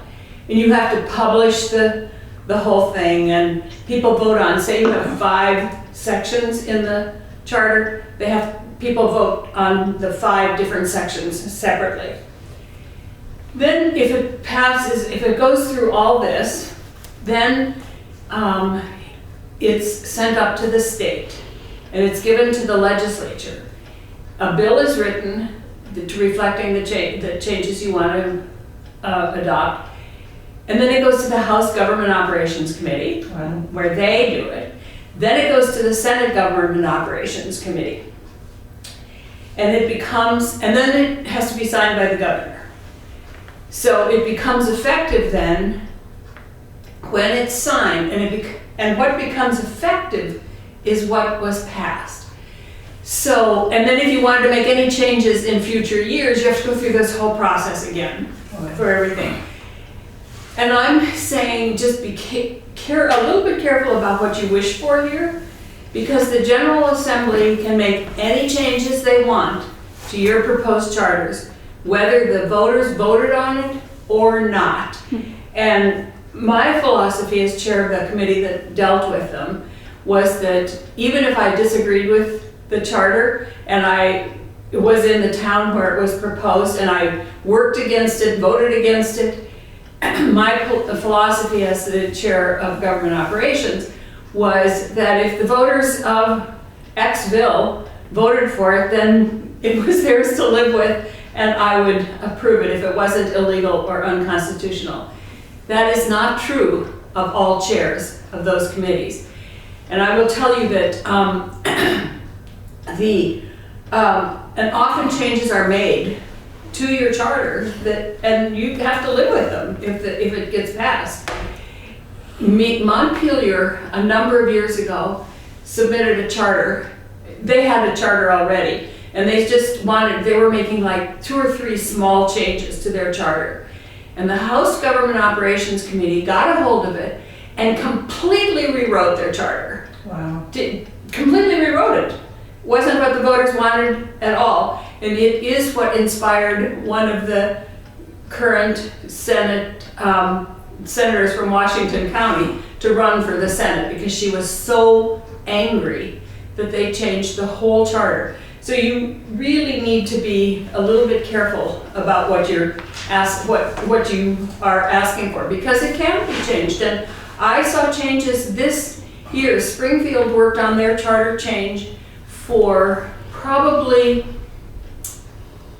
And you have to publish the whole thing, and people vote on, say you have 5 sections in the charter, people vote on the 5 different sections separately. Then if it passes, if it goes through all this, then it's sent up to the state and it's given to the legislature. A bill is written reflecting the changes you want to adopt, and then it goes to the House Government Operations Committee where they do it. Then it goes to the Senate Government Operations Committee. And then it has to be signed by the governor. So it becomes effective then when it's signed, and what becomes effective is what was passed. So, and then if you wanted to make any changes in future years, you have to go through this whole process again for everything. And I'm saying just be a little bit careful about what you wish for here, because the General Assembly can make any changes they want to your proposed charters, whether the voters voted on it or not. And my philosophy as chair of the committee that dealt with them was that even if I disagreed with the charter and I was in the town where it was proposed and I worked against it, voted against it, my philosophy as the chair of government operations was that if the voters of Xville voted for it, then it was theirs to live with and I would approve it if it wasn't illegal or unconstitutional. That is not true of all chairs of those committees. And I will tell you that and often changes are made to your charter and you have to live with them if it gets passed. Montpelier, a number of years ago, submitted a charter. They had a charter already, and they were making like 2 or 3 small changes to their charter. And the House Government Operations Committee got a hold of it and completely rewrote their charter. Wow. Completely rewrote it. Wasn't what the voters wanted at all. And it is what inspired one of the current senators from Washington County to run for the Senate, because she was so angry that they changed the whole charter. So you really need to be a little bit careful about what you are asking for, because it can be changed. And I saw changes this year. Springfield worked on their charter change for probably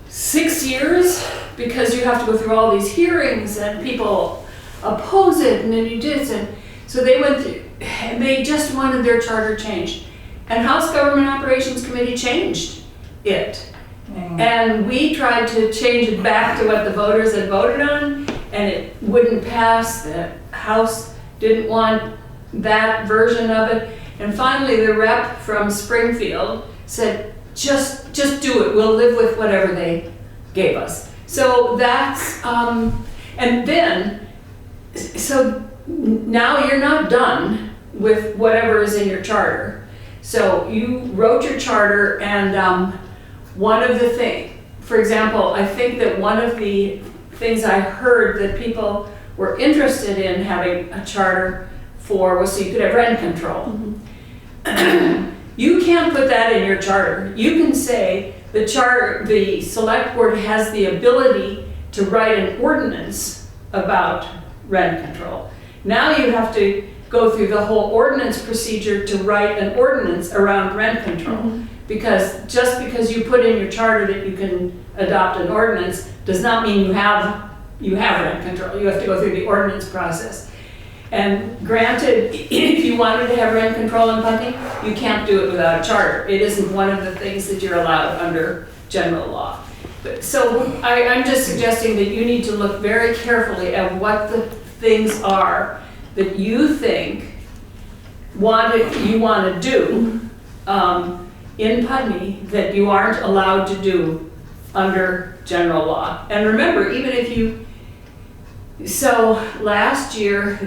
6 years, because you have to go through all these hearings and people oppose it, and then you did it. And so they went through, and they just wanted their charter changed. And House Government Operations Committee changed it. And we tried to change it back to what the voters had voted on, and it wouldn't pass. The House didn't want that version of it. And finally, the rep from Springfield said, just do it. We'll live with whatever they gave us. So that's, and then, so now you're not done with whatever is in your charter. So you wrote your charter, and one of the things, for example, I think that one of the things I heard that people were interested in having a charter for was so you could have rent control. Mm-hmm. You can't put that in your charter. You can say the select board has the ability to write an ordinance about rent control. Now you have to go through the whole ordinance procedure to write an ordinance around rent control. Mm-hmm. Because just because you put in your charter that you can adopt an ordinance does not mean you have rent control. You have to go through the ordinance process. And granted, if you wanted to have rent control in Putney, you can't do it without a charter. It isn't one of the things that you're allowed under general law. So I'm just suggesting that you need to look very carefully at what the things are that you think you want to do in Putney that you aren't allowed to do under general law. And remember, even if so last year,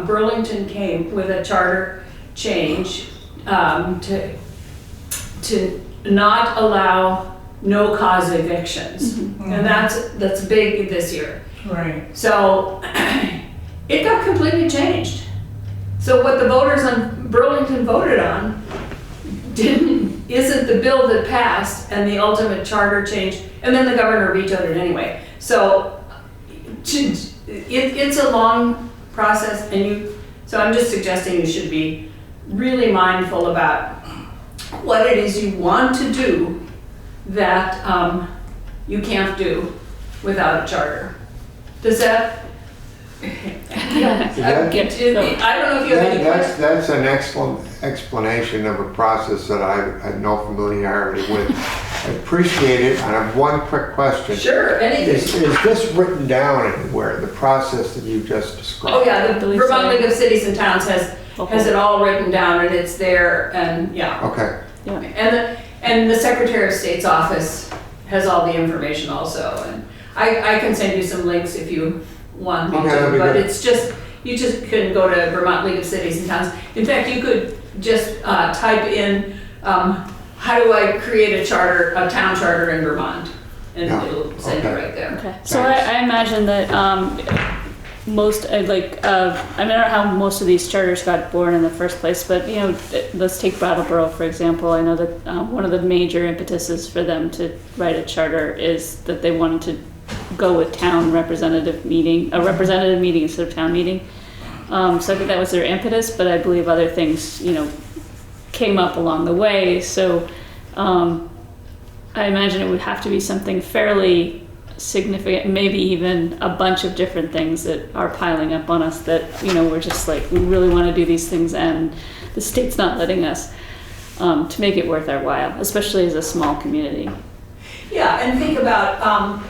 Burlington came with a charter change to not allow no-cause evictions. Mm-hmm. And that's big this year. Right. So it got completely changed. So what the voters on Burlington voted on isn't the bill that passed and the ultimate charter change, and then the governor vetoed it anyway. So it's a long process, so I'm just suggesting you should be really mindful about what it is you want to do that you can't do without a charter. Does that? I don't know if you have any questions. That's an excellent explanation of a process that I had no familiarity with. I appreciate it. And I have one quick question. Sure, anything. Is this written down anywhere, the process that you just described? Oh yeah, the Vermont League of Cities and Towns has it all written down, and it's there, and yeah. Okay. Yeah. And the Secretary of State's office has all the information also, and I can send you some links if you want me Okay, to, that'd be but good. it's just, you just can go to Vermont League of Cities and Towns. In fact, you could just type in, how do I create a town charter in Vermont? And Yeah, it'll send you okay. right there. Okay, so I imagine that most, I don't know how most of these charters got born in the first place, but, you know, let's take Brattleboro, for example. I know that one of the major impetuses for them to write a charter is that they wanted to go with a representative meeting instead of town meeting. So I think that was their impetus, but I believe other things, you know, came up along the way. So I imagine it would have to be something fairly significant, maybe even a bunch of different things that are piling up on us that, you know, we're just like, we really want to do these things and the state's not letting us, to make it worth our while, especially as a small community. Yeah, and think about,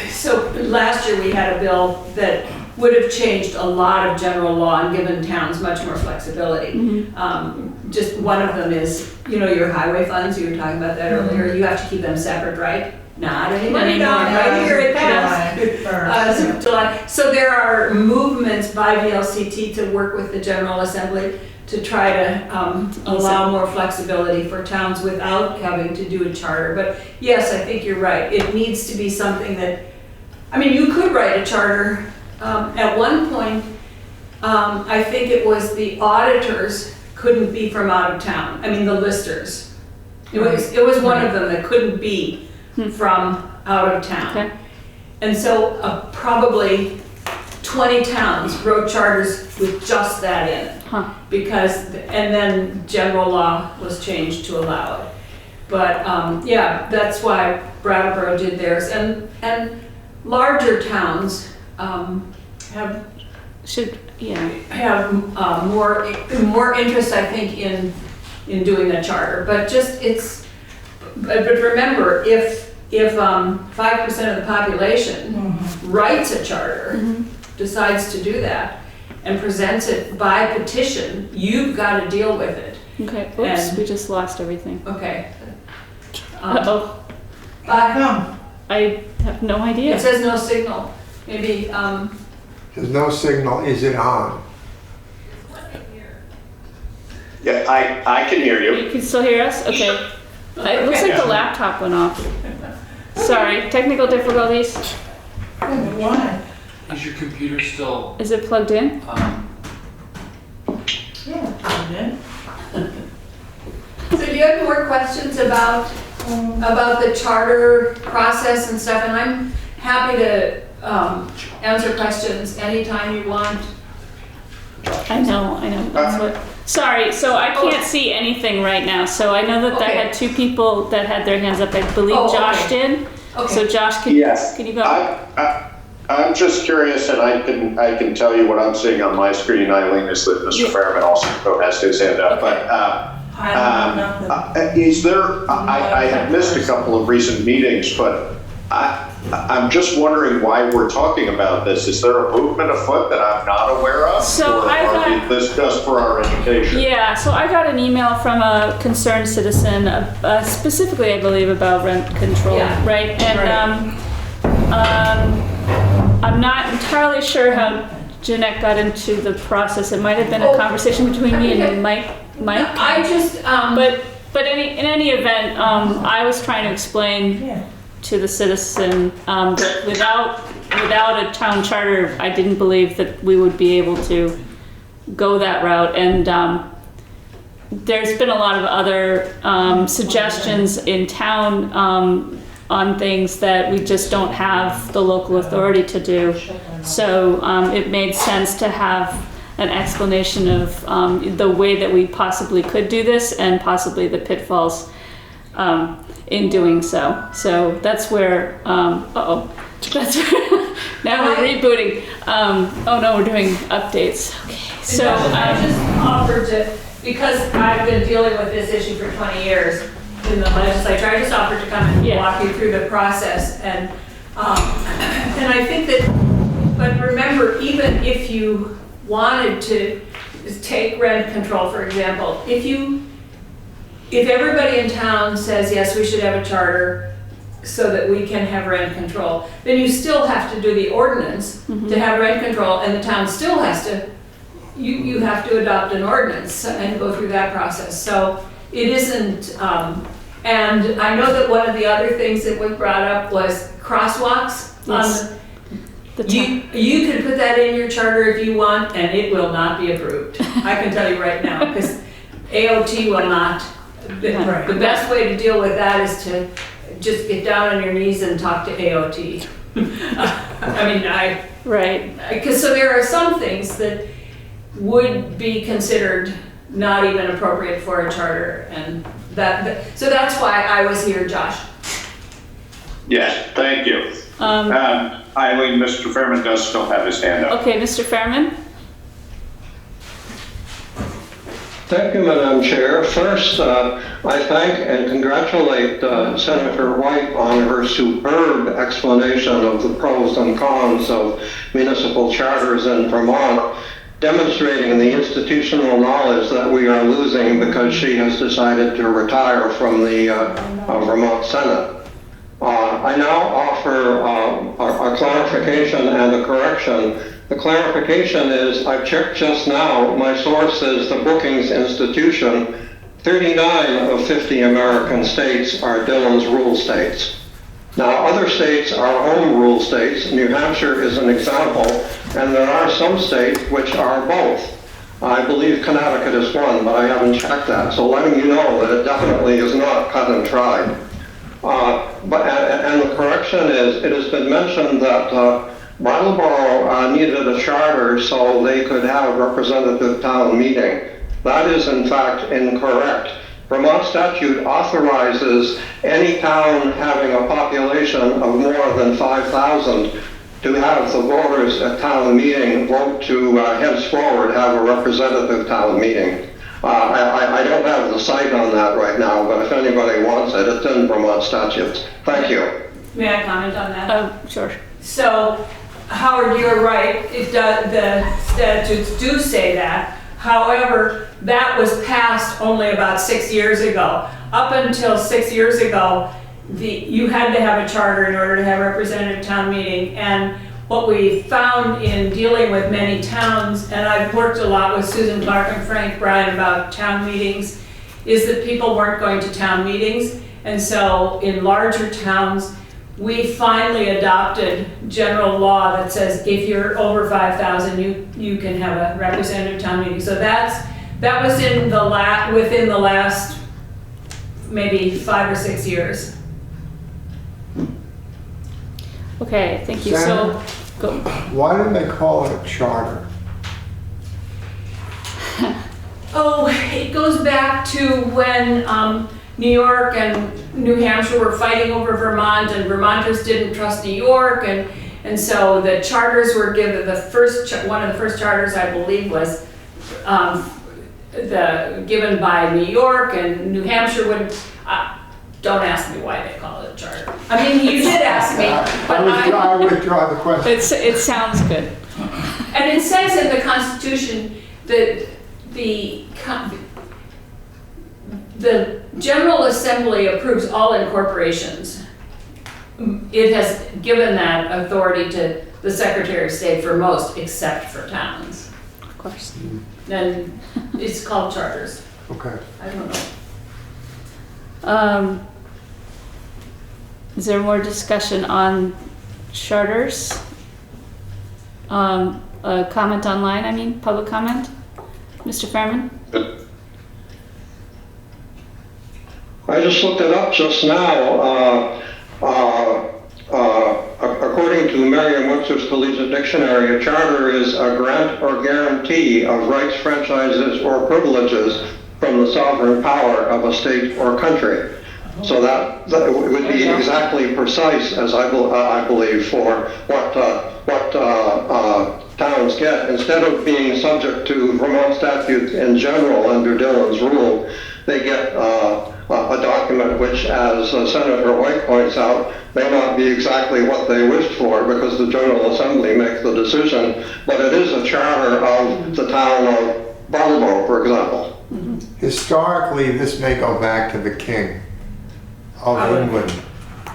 so last year we had a bill that would have changed a lot of general law and given towns much more flexibility. Just one of them is, you know, your highway funds, you were talking about that earlier, you have to keep them separate, right? Not anymore, right here it passed. July. So there are movements by VLCT to work with the General Assembly to try to allow more flexibility for towns without having to do a charter. But yes, I think you're right. It needs to be something that, I mean, you could write a charter. At one point, I think it was the auditors couldn't be from out of town. I mean, the listers. It was one of them that couldn't be from out of town. Okay. And so probably 20 towns wrote charters with just that in it. And then general law was changed to allow it. But yeah, that's why Brattleboro did theirs. And larger towns have more interest, I think, in doing a charter. But just but remember, if 5% of the population writes a charter, decides to do that, and presents it by petition, you've got to deal with it. Okay, oops, we just lost everything. Okay. Uh-oh, Come. I have no idea. It says no signal. Maybe, There's no signal, is it on? Yeah, I can hear you. You can still hear us? Okay. It looks like the laptop went off. Sorry, technical difficulties. Why? Is your computer still, Is it plugged in? Yeah. so do you have more questions about the charter process and stuff? And I'm happy to answer questions anytime you want. I know, that's what. Sorry, so I can't see anything right now, so I know that I had two people that had their hands up. I believe Josh did. Okay. So Josh, can you go? I'm just curious, and I can tell you what I'm seeing on my screen, Eileen, is that Mr. Fairman also has his hand up. Okay. But is there? I have missed a couple of recent meetings, but I'm just wondering why we're talking about this. Is there a movement afoot that I'm not aware of? So or is this just for our education? Yeah, so I got an email from a concerned citizen, specifically, I believe, about rent control, right? And I'm not entirely sure how Jeannette got into the process. It might have been a conversation between me and Mike. I just, But in any event, I was trying to explain to the citizen that without a town charter, I didn't believe that we would be able to go that route. And there's been a lot of other suggestions in town on things that we just don't have the local authority to do. So it made sense to have an explanation of the way that we possibly could do this and possibly the pitfalls in doing so. So that's where, that's where, now we're rebooting. Oh no, we're doing updates. Okay, so. I just offered to, because I've been dealing with this issue for 20 years in the legislature, I just offered to come and walk you through the process. And I think that, but remember, even if you wanted to take rent control, for example, if you if everybody in town says, yes, we should have a charter so that we can have rent control, then you still have to do the ordinance to have rent control, and the town still has to, you have to adopt an ordinance and go through that process. So it isn't, and I know that one of the other things that was brought up was crosswalks. Yes. You can put that in your charter if you want, and it will not be approved. I can tell you right now, because AOT will not. The best way to deal with that is to just get down on your knees and talk to AOT. Right. Because so there are some things that would be considered not even appropriate for a charter, and so that's why I was here, Josh. Yes, thank you. Eileen, Mr. Fairman does still have his hand up. Okay, Mr. Fairman? Thank you, Madam Chair. First, I thank and congratulate Senator White on her superb explanation of the pros and cons of municipal charters in Vermont, demonstrating the institutional knowledge that we are losing because she has decided to retire from the Vermont Senate. I now offer a clarification and a correction. The clarification is, I've checked just now, my source is the Brookings Institution. 39 of 50 American states are Dillon's rule states. Now, other states are home rule states. New Hampshire is an example, and there are some states which are both. I believe Connecticut is one, but I haven't checked that. So letting you know that it definitely is not cut and dried. And the correction is, it has been mentioned that Brattleboro needed a charter so they could have a representative town meeting. That is in fact incorrect. Vermont statute authorizes any town having a population of more than 5,000 to have the voters at town meeting vote to henceforward have a representative town meeting. I don't have the site on that right now, but if anybody wants it, it's in Vermont statutes. Thank you. May I comment on that? Sure. So, Howard, you're right. The statutes do say that. However, that was passed only about 6 years ago. Up until 6 years ago, you had to have a charter in order to have a representative town meeting. And what we found in dealing with many towns, and I've worked a lot with Susan Clark and Frank Bryan about town meetings, is that people weren't going to town meetings. And so in larger towns, we finally adopted general law that says if you're over 5,000, you can have a representative town meeting. So that was within the last maybe 5 or 6 years. Okay, thank you. Senator? So, go. Why do they call it a charter? Oh, it goes back to when New York and New Hampshire were fighting over Vermont, and Vermonters didn't trust New York, and so the charters were given. One of the first charters, I believe, was given by New York, and New Hampshire would. Don't ask me why they call it a charter. I mean, you did ask me, but I withdraw the question. It sounds good. And it says in the Constitution that the General Assembly approves all incorporations. It has given that authority to the Secretary of State for most, except for towns. Of course. Then it's called charters. Okay. I don't know. Is there more discussion on charters? A comment online, public comment? Mr. Fairman? I just looked it up just now. According to Merriam-Webster's Collegiate Dictionary, a charter is a grant or guarantee of rights, franchises, or privileges from the sovereign power of a state or country. So that would be exactly precise, as I believe, for what towns get. Instead of being subject to Vermont statutes in general under Dillon's rule, they get a document which, as Senator White points out, may not be exactly what they wished for because the General Assembly makes the decision, but it is a charter of the town of Brattleboro, for example. historically, this may go back to the king of England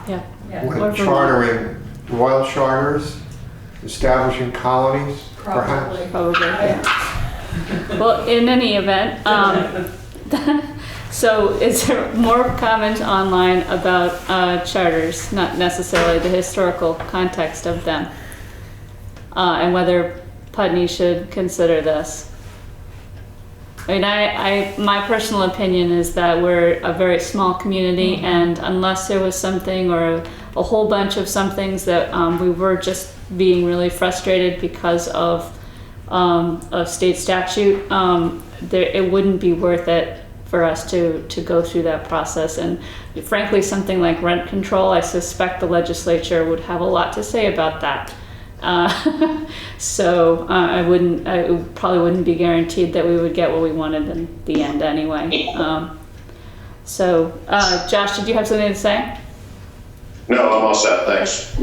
Yeah. when Or Vermont. chartering royal charters, establishing colonies, perhaps. Probably, yeah. Well, in any event, so is there more comment online about charters, not necessarily the historical context of them, and whether Putney should consider this? I mean, my personal opinion is that we're a very small community, and unless there was something or a whole bunch of some things that we were just being really frustrated because of state statute, it wouldn't be worth it for us to go through that process. And frankly, something like rent control, I suspect the legislature would have a lot to say about that. So I probably wouldn't be guaranteed that we would get what we wanted in the end anyway. Josh, did you have something to say? No, I'm all set, thanks.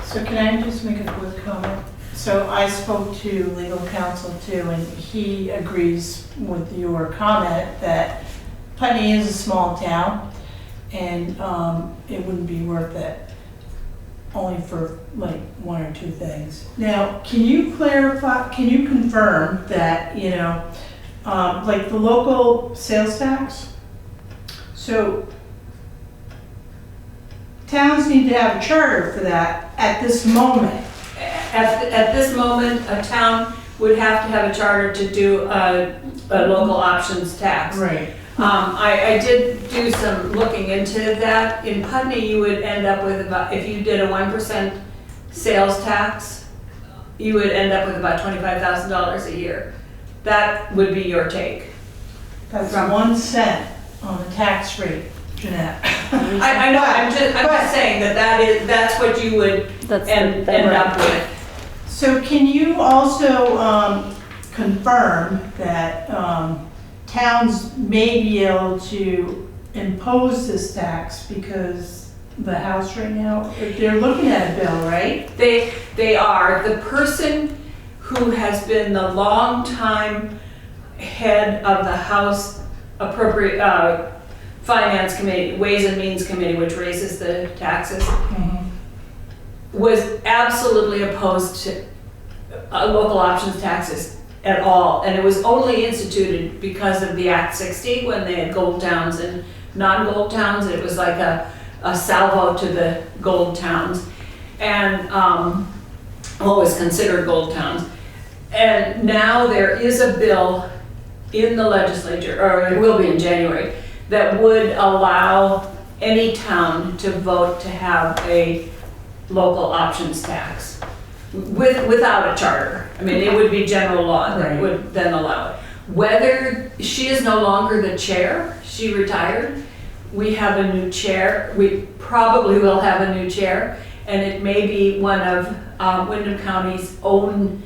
So can I just make a quick comment? So I spoke to legal counsel too, and he agrees with your comment that Putney is a small town, and it wouldn't be worth it, only for like one or two things. Now, can you confirm that, like the local sales tax? So towns need to have a charter for that at this moment. At this moment, a town would have to have a charter to do a local options tax. Right. I did do some looking into that. In Putney, you would end up with about, if you did a 1% sales tax, you would end up with about $25,000 a year. That would be your take. That's 1 cent on the tax rate, Jeanette. I know, I'm just saying that's what you would end up with. So can you also confirm that towns may be able to impose this tax because the house right now, they're looking at a bill, right? They are. The person who has been the longtime head of the House Finance Committee, Ways and Means Committee, which raises the taxes, was absolutely opposed to local options taxes at all. And it was only instituted because of the Act 60 when they had gold towns and non-gold towns. It was like a salvo to the gold towns and what was considered gold towns. And now there is a bill in the legislature, or it will be in January, that would allow any town to vote to have a local options tax without a charter. I mean, it would be general law that would then allow it. Whether she is no longer the chair, she retired, we have a new chair, we probably will have a new chair, and it may be one of Windham County's own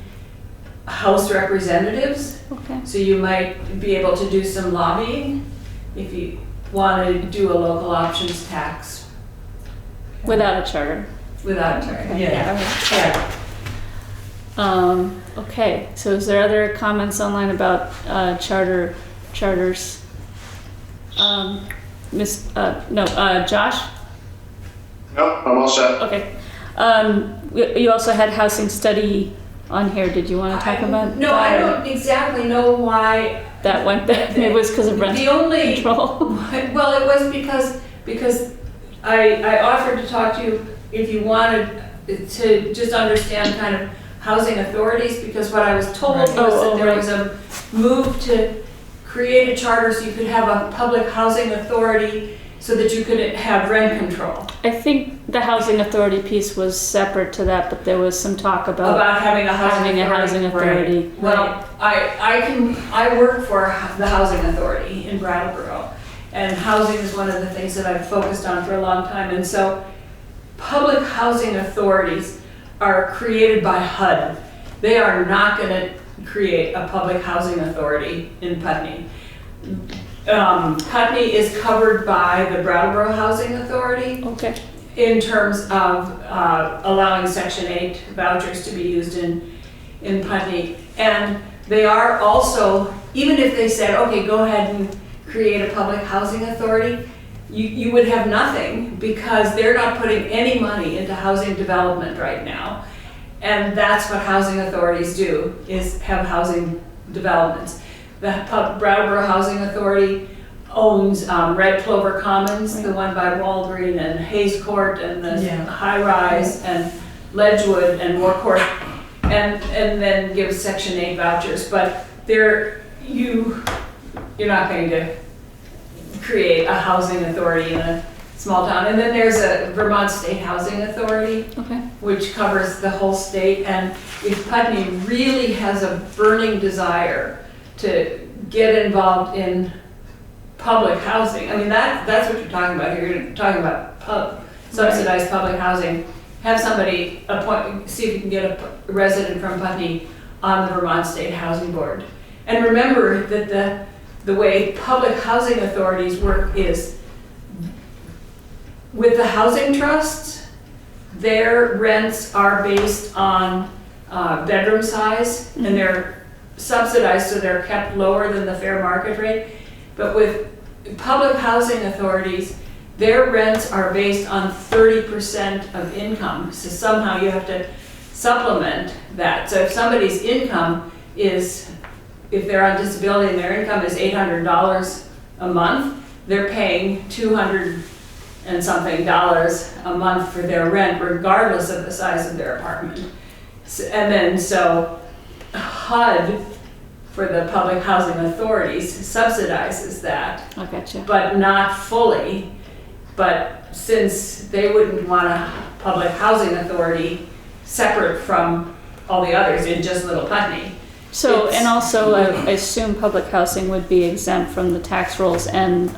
House representatives. Okay. So you might be able to do some lobbying if you want to do a local options tax Without a charter. without a charter. Yeah. Okay, so is there other comments online about charters? Josh? Nope, I'm all set. Okay. You also had housing study on here. Did you want to talk about No, that? I don't exactly know why. That went there. It was because of rent The only, control. well, it was because I offered to talk to you if you wanted to just understand kind of housing authorities, because what I was told was that there was a move to create a charter so you could have a public housing authority so that you could have rent control. I think the housing authority piece was separate to that, but there was some talk about Having a housing authority. Right. Well, I work for the housing authority in Brattleboro, and housing is one of the things that I've focused on for a long time. And so public housing authorities are created by HUD. They are not going to create a public housing authority in Putney. Putney is covered by the Brattleboro Housing Authority. Okay. In terms of allowing Section 8 vouchers to be used in Putney. And they are also, even if they said, okay, go ahead and create a public housing authority, you would have nothing because they're not putting any money into housing development right now. And that's what housing authorities do, is have housing developments. The Brattleboro Housing Authority owns Red Clover Commons, the one by Walgreen and Hayes Court and the High Rise and Ledgewood and Moore Court, and then gives Section 8 vouchers. But you're not going to create a housing authority in a small town. And then there's a Vermont State Housing Authority, which covers the whole state. And if Putney really has a burning desire to get involved in public housing, I mean, that's what you're talking about here. You're talking about subsidized public housing. Have somebody see if you can get a resident from Putney on the Vermont State Housing Board. And remember that the way public housing authorities work is with the housing trusts, their rents are based on bedroom size, and they're subsidized, so they're kept lower than the fair market rate. But with public housing authorities, their rents are based on 30% of income. So somehow you have to supplement that. So if somebody's income is, if they're on disability and their income is $800 a month, they're paying $200 and something a month for their rent, regardless of the size of their apartment. And then so HUD, for the public housing authorities, subsidizes that. I gotcha. But not fully. But since they wouldn't want a public housing authority separate from all the others in just Little Putney. So, and also I assume public housing would be exempt from the tax rolls, and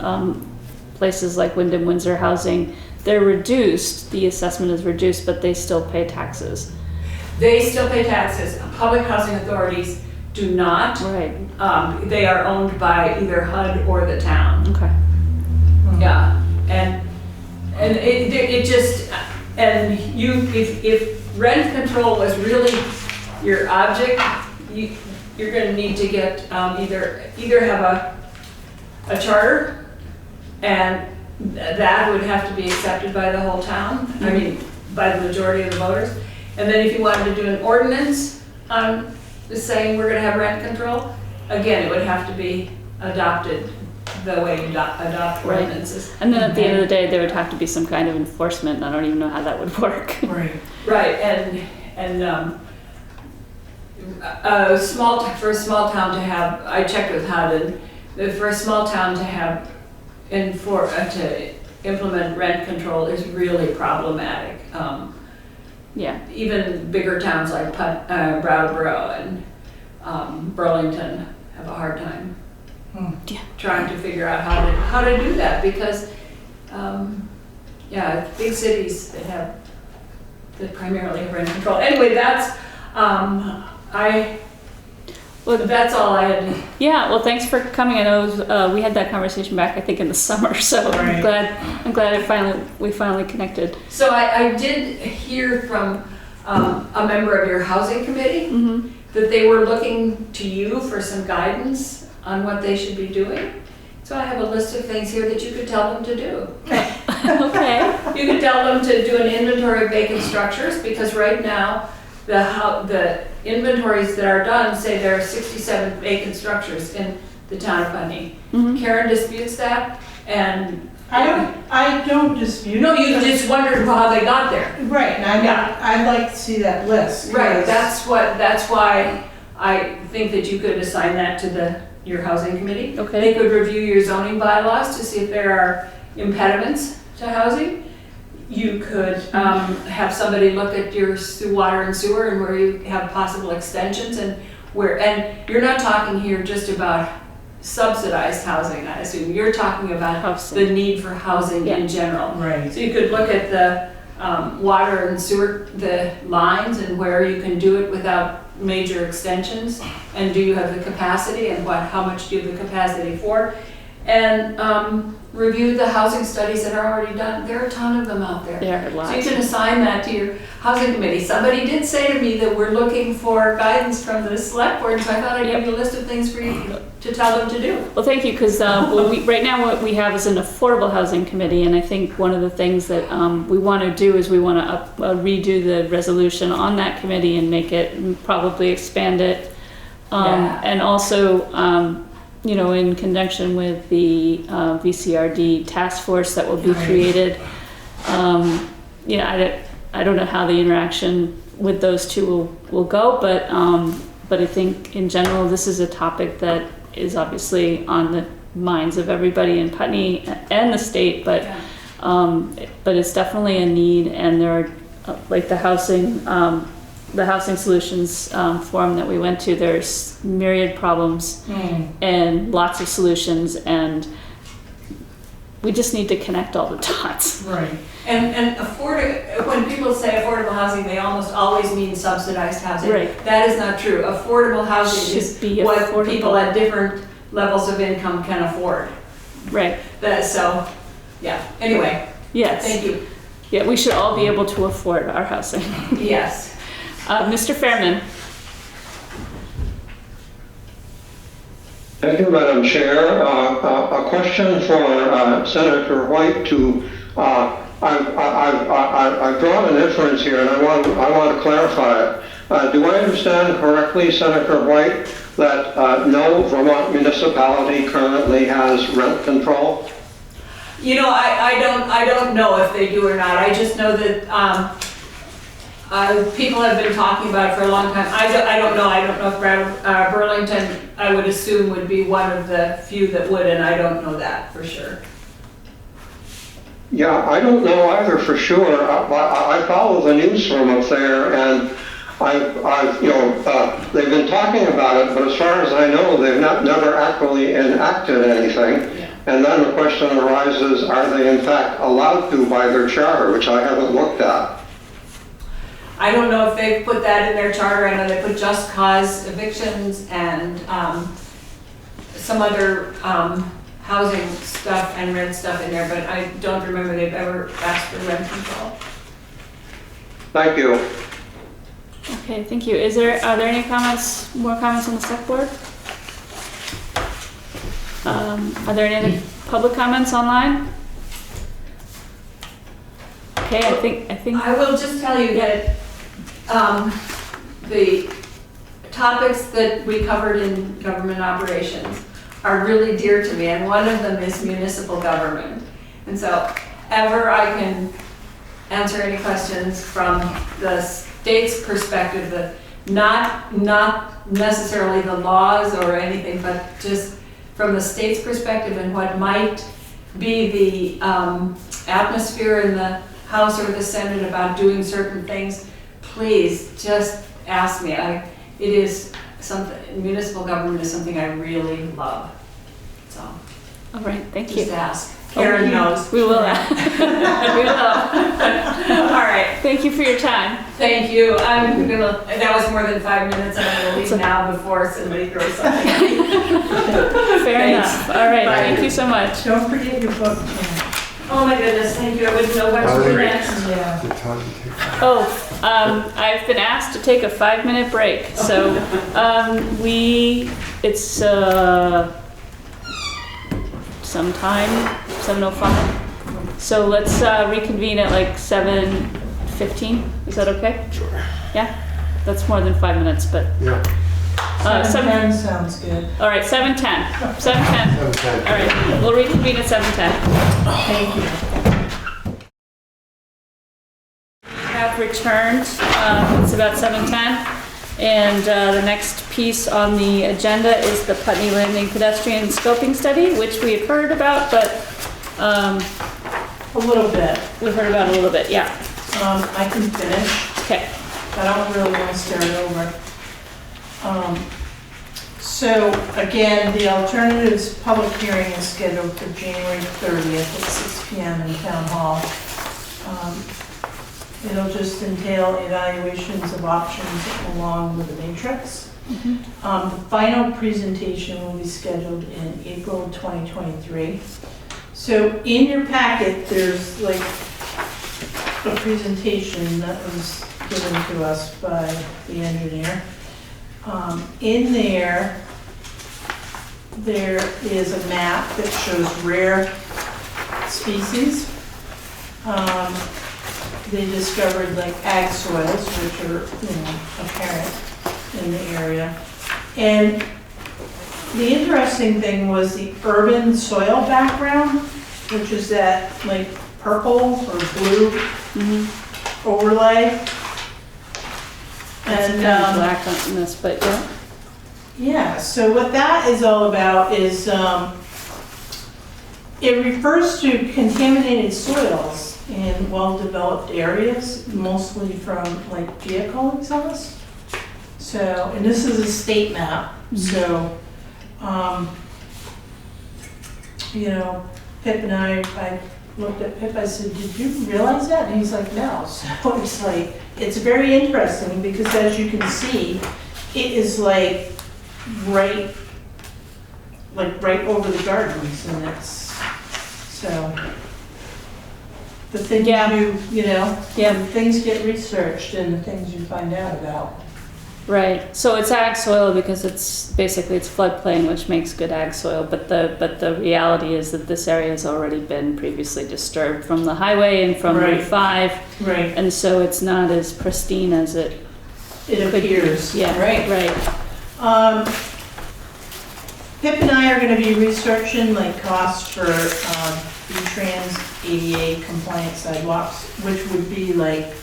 places like Wyndham Windsor Housing, they're reduced, the assessment is reduced, but they still pay taxes. They still pay taxes. Public housing authorities do not. Right. They are owned by either HUD or the town. Okay. Yeah, and it just, and you, if rent control was really your object, you're going to need to get either have a charter, and that would have to be accepted by the whole town. I mean, by the majority of the voters. And then if you wanted to do an ordinance saying we're going to have rent control, again, it would have to be adopted the way you adopt ordinances. And then at the end of the day, there would have to be some kind of enforcement, and I don't even know how that would work. Right. Right, and for a small town to have, I checked with HUD, and for a small town to have to implement rent control is really problematic. Yeah. Even bigger towns like Brattleboro and Burlington have a hard time trying to figure out how to do that, because big cities that primarily have rent control. Anyway, that's that's all I had. Yeah, well, thanks for coming. I know we had that conversation back, I think, in the summer, so right. I'm glad we finally connected. So I did hear from a member of your housing committee that they were looking to you for some guidance on what they should be doing. So I have a list of things here that you could tell them to do. Okay. You could tell them to do an inventory of vacant structures, because right now the inventories that are done say there are 67 vacant structures in the town of Putney. Karen disputes that, and I don't dispute. No, you just wondered how they got there. Right, and I'd like to see that list. Right, that's why I think that you could assign that to your housing committee. Okay. They could review your zoning bylaws to see if there are impediments to housing. You could have somebody look at your water and sewer and where you have possible extensions, and you're not talking here just about subsidized housing, I assume. You're talking about housing. The need for housing in general. Right. So you could look at the water and sewer, the lines, and where you can do it without major extensions, and do you have the capacity, and how much do you have the capacity for? and review the housing studies that are already done. There are a ton of them out there. There are So you lots. can assign that to your housing committee. Somebody did say to me that we're looking for guidance from the select board, so I thought I'd give you a list of things for you to tell them to do. Well, thank you, because right now what we have is an affordable housing committee, and I think one of the things that we want to do is we want to redo the resolution on that committee and make it, and probably expand it. Yeah. And also, you know, in conjunction with the VCRD task force that will be created. You know, I don't know how the interaction with those two will go, but I think in general, this is a topic that is obviously on the minds of everybody in Putney and the state, but it's definitely a need, and there are, like the housing solutions forum that we went to, there's myriad problems and lots of solutions, and we just need to connect all the dots. Right. And when people say affordable housing, they almost always mean subsidized housing. Right. That is not true. Affordable housing Should is be what affordable. people at different levels of income can afford. Right. So, yeah, anyway, Yes. thank you. Yeah, we should all be able to afford our housing. Yes. Mr. Fairman. Thank you, Madam Chair. A question for Senator White to, I've drawn an inference here and I want to clarify it. Do I understand correctly, Senator White, that no Vermont municipality currently has rent control? You know, I don't know if they do or not. I just know that people have been talking about it for a long time. I don't know. I don't know if Burlington, I would assume, would be one of the few that would, and I don't know that for sure. Yeah, I don't know either for sure. I follow the news from up there, and I've they've been talking about it, but as far as I know, they've never actually enacted anything. Yeah. And then the question arises, are they in fact allowed to by their charter, which I haven't looked at. I don't know if they've put that in their charter. I know they put just cause evictions and some other housing stuff and rent stuff in there, but I don't remember they've ever asked for rent control. Thank you. Okay, thank you. Are there any more comments on the select board? Are there any other public comments online? Okay, I think. I will just tell you that the topics that we covered in government operations are really dear to me, and one of them is municipal government. And so ever I can answer any questions from the state's perspective, not necessarily the laws or anything, but just from the state's perspective and what might be the atmosphere in the House or the Senate about doing certain things, please just ask me. It is something, municipal government is something I really love. So, All right, thank just you. ask. Karen knows. We will. We will. All right. Thank you for your time. Thank you. That was more than 5 minutes. I'm gonna leave now before somebody throws something at me. Fair enough. All right, Bye. thank you so much. Don't forget your book, Jan. Oh my goodness, thank you. I wouldn't know what to do next. Yeah. The time to take that. Oh, I've been asked to take a 5-minute break, so it's sometime 7:05. So let's reconvene at like 7:15. Is that okay? Sure. Yeah, that's more than 5 minutes, but Yeah, 7:10 sounds good. all right, 7:10. 7:10. 7:10. All right, we'll reconvene at 7:10. Thank you. Have returned. It's about 7:10, and the next piece on the agenda is the Putney Landing Pedestrian Scoping Study, which we have heard about, but A little bit. we've heard about a little bit. Yeah. I can finish. Okay. I don't really want to start over. So again, the alternatives public hearing is scheduled for January 30th at 6 p.m. in Town Hall. It'll just entail evaluations of options along with a matrix. The final presentation will be scheduled in April 2023. So in your packet, there's like a presentation that was given to us by the engineer. In there is a map that shows rare species. They discovered like ag soils, which are, apparent in the area. And the interesting thing was the urban soil background, which is that like purple or blue overlay. And black on this, but yeah. yeah, so what that is all about is it refers to contaminated soils in well-developed areas, mostly from like vehicle exhaust. So, and this is a state map, so, Pip and I looked at Pip, I said, did you realize that? And he's like, no. So it's like, it's very interesting because as you can see, it is like right over the gardens, and it's, so. The things the things get researched and the things you find out about. Right, so it's ag soil because it's floodplain, which makes good ag soil, but the reality is that this area has already been previously disturbed from the highway and from Route 5. Right. And so it's not as pristine as it appears. Yeah, right. Pip and I are gonna be researching like costs for V-Trans ADA compliant sidewalks, which would be like,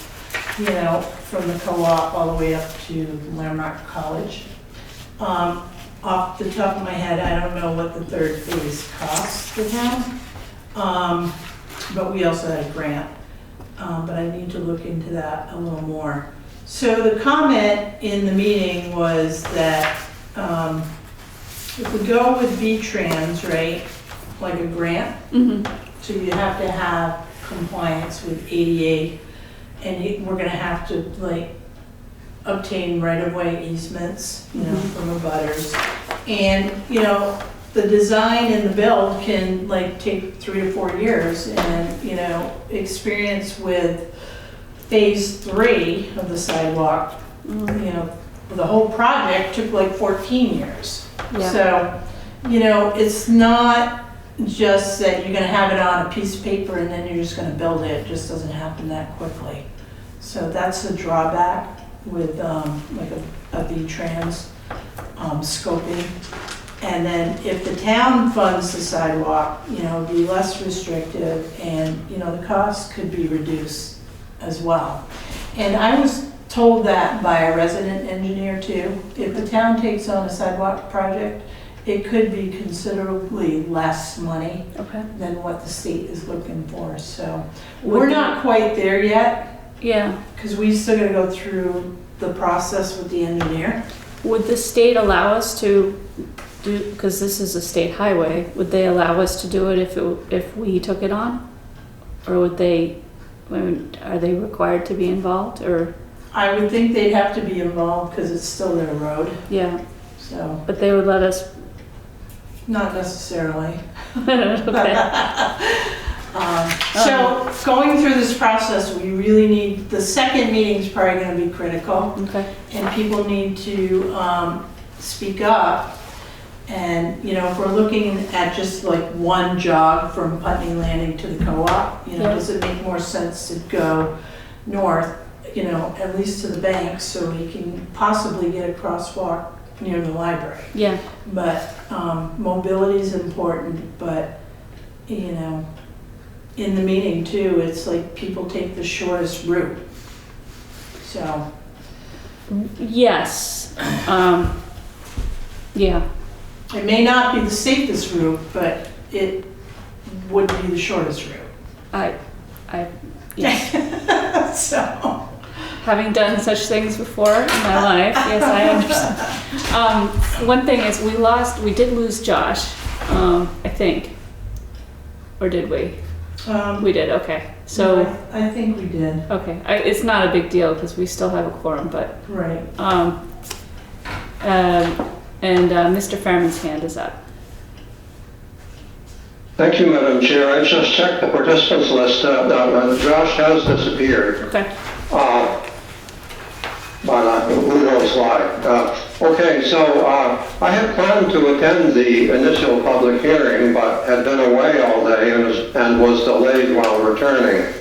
from the co-op all the way up to Landmark College. Off the top of my head, I don't know what the third phase costs the town, but we also had a grant, but I need to look into that a little more. So the comment in the meeting was that if we go with V-Trans, right, like a grant, so you have to have compliance with ADA, and we're gonna have to like obtain right-of-way easements, from abutters. And, the design and the build can like take 3 to 4 years, and, experience with phase 3 of the sidewalk, the whole project took like 14 years. Yeah. So, it's not just that you're gonna have it on a piece of paper and then you're just gonna build it. It just doesn't happen that quickly. So that's the drawback with like a V-Trans scoping. And then if the town funds the sidewalk, it'd be less restrictive, and, the cost could be reduced as well. And I was told that by a resident engineer too. If the town takes on a sidewalk project, it could be considerably less money than what the state is looking for. So we're not quite there yet. Yeah. Because we still gotta go through the process with the engineer. Would the state allow us to do, because this is a state highway, would they allow us to do it if we took it on? Or would they, are they required to be involved, or? I would think they'd have to be involved because it's still their road. Yeah. So. But they would let us? Not necessarily. Okay. So going through this process, we really need, the second meeting's probably gonna be critical. Okay. And people need to speak up. And, if we're looking at just like one jog from Putney Landing to the co-op, does it make more sense to go north, at least to the bank, so we can possibly get a crosswalk near the library? Yeah. But mobility is important, but, in the meeting too, it's like people take the shortest route. So. Yes. Yeah. It may not be the safest route, but it would be the shortest route. Yes. So. Having done such things before in my life, yes, I understand. One thing is we did lose Josh, I think. Or did we? We did, okay. So. No, I think we did. Okay, it's not a big deal because we still have a quorum, but. Right. Mr. Fairman's hand is up. Thank you, Madam Chair. I just checked the participants list. Josh has disappeared. Okay. But who knows why. Okay, so I had planned to attend the initial public hearing, but had been away all day and was delayed while returning.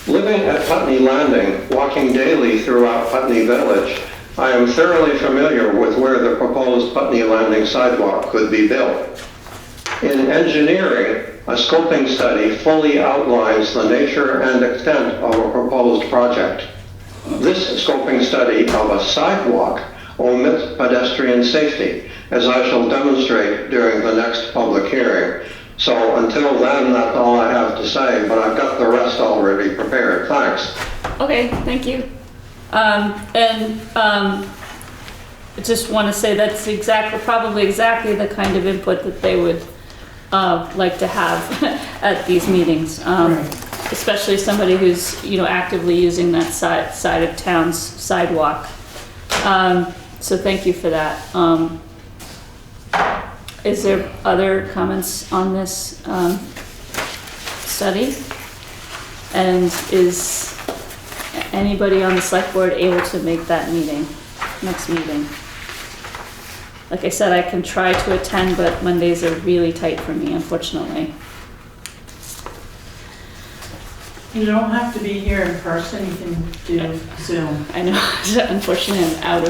Living at Putney Landing, walking daily throughout Putney Village, I am thoroughly familiar with where the proposed Putney Landing sidewalk could be built. In engineering, a scoping study fully outlines the nature and extent of a proposed project. This scoping study of a sidewalk omits pedestrian safety, as I shall demonstrate during the next public hearing. So until then, that's all I have to say, but I've got the rest already prepared. Thanks. Okay, thank you. I just want to say that's probably exactly the kind of input that they would like to have at these meetings. Especially somebody who's, actively using that side of town's sidewalk. So thank you for that. Is there other comments on this study? And is anybody on the select board able to make that next meeting? Like I said, I can try to attend, but Mondays are really tight for me, unfortunately. You don't have to be here in person, you can do Zoom. I know, unfortunately, I'm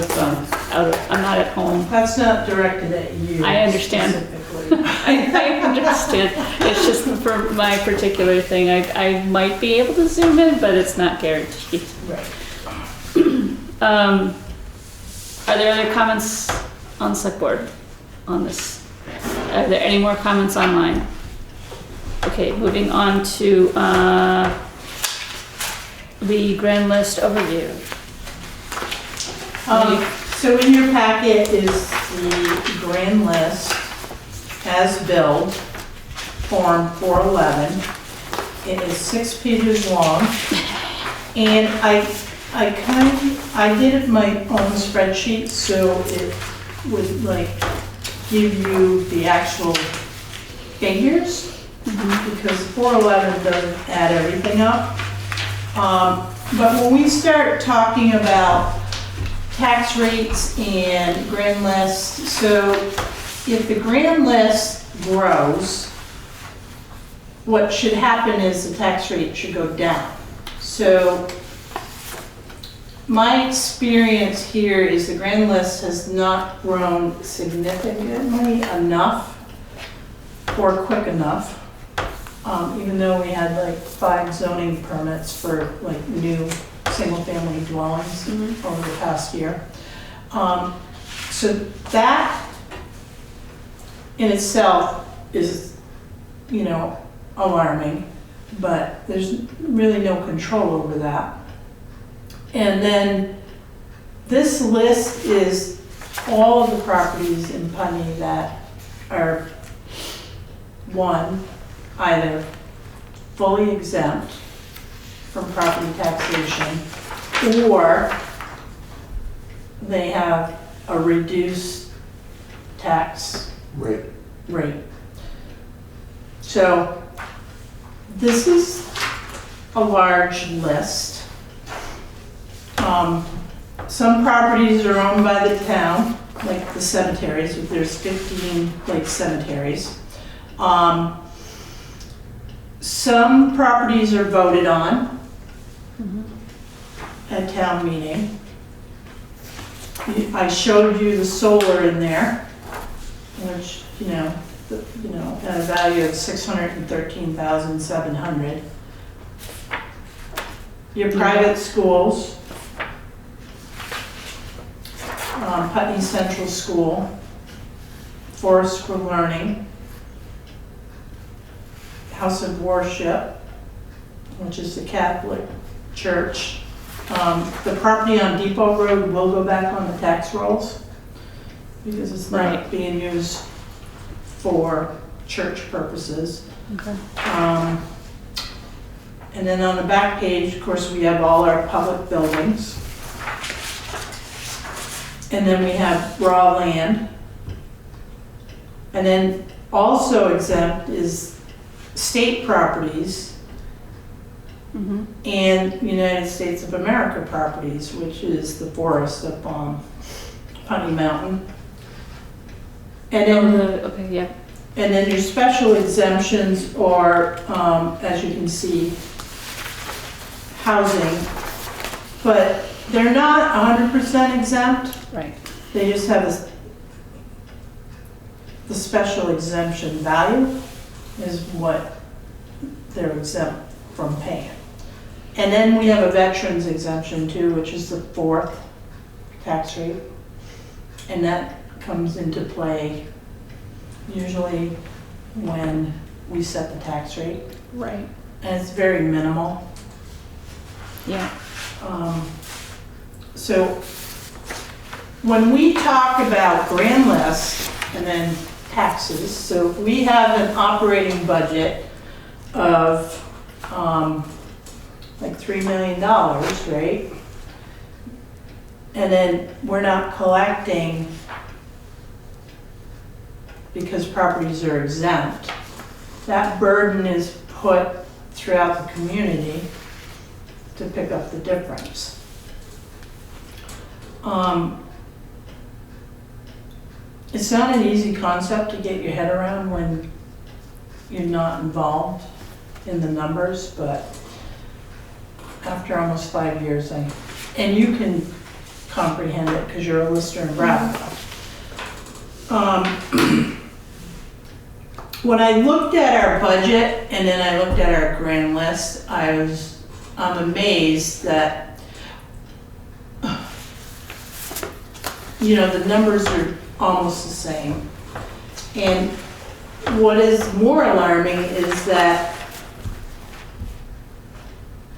I'm not at home. That's not directed at you. I understand. Specifically. I understand. It's just for my particular thing. I might be able to zoom in, but it's not guaranteed. Right. Are there other comments on select board on this? Are there any more comments online? Okay, moving on to the grand list overview. So in your packet is the grand list as billed, form 411. It is 6 pages long, and I did my own spreadsheet, so it would give you the actual figures, because 411 doesn't add everything up. But when we start talking about tax rates and grand list, so if the grand list grows, what should happen is the tax rate should go down. So my experience here is the grand list has not grown significantly enough or quick enough. Even though we had 5 zoning permits for new single-family dwellings over the past year. So that in itself is, alarming, but there's really no control over that. And then this list is all of the properties in Putney that are, one, either fully exempt from property taxation, or they have a reduced tax Right. rate. So this is a large list. Some properties are owned by the town, like the cemeteries. There's 15 cemeteries. Some properties are voted on at town meeting. I showed you the solar in there, which, at a value of $613,700. Your private schools, Putney Central School, Forest for Learning, House of Worship, which is the Catholic Church. The property on Depot Road will go back on the tax rolls because it's not being used for church purposes. Okay. And then on the back page, of course, we have all our public buildings. And then we have raw land. And then also exempt is state properties Mhm. and United States of America properties, which is the forest up on Putney Mountain. And then, Okay, yeah. and then your special exemptions are, as you can see, housing, but they're not 100% exempt. Right. They just have the special exemption value is what they're exempt from paying. And then we have a veterans exemption too, which is the 4th tax rate. And that comes into play usually when we set the tax rate. Right. And it's very minimal. Yeah. So when we talk about grand list and then taxes, so we have an operating budget of like $3 million, right? And then we're not collecting because properties are exempt. That burden is put throughout the community to pick up the difference. It's not an easy concept to get your head around when you're not involved in the numbers, but after almost 5 years, and you can comprehend it because you're a lister in Brattleboro. When I looked at our budget and then I looked at our grand list, I'm amazed that the numbers are almost the same. And what is more alarming is that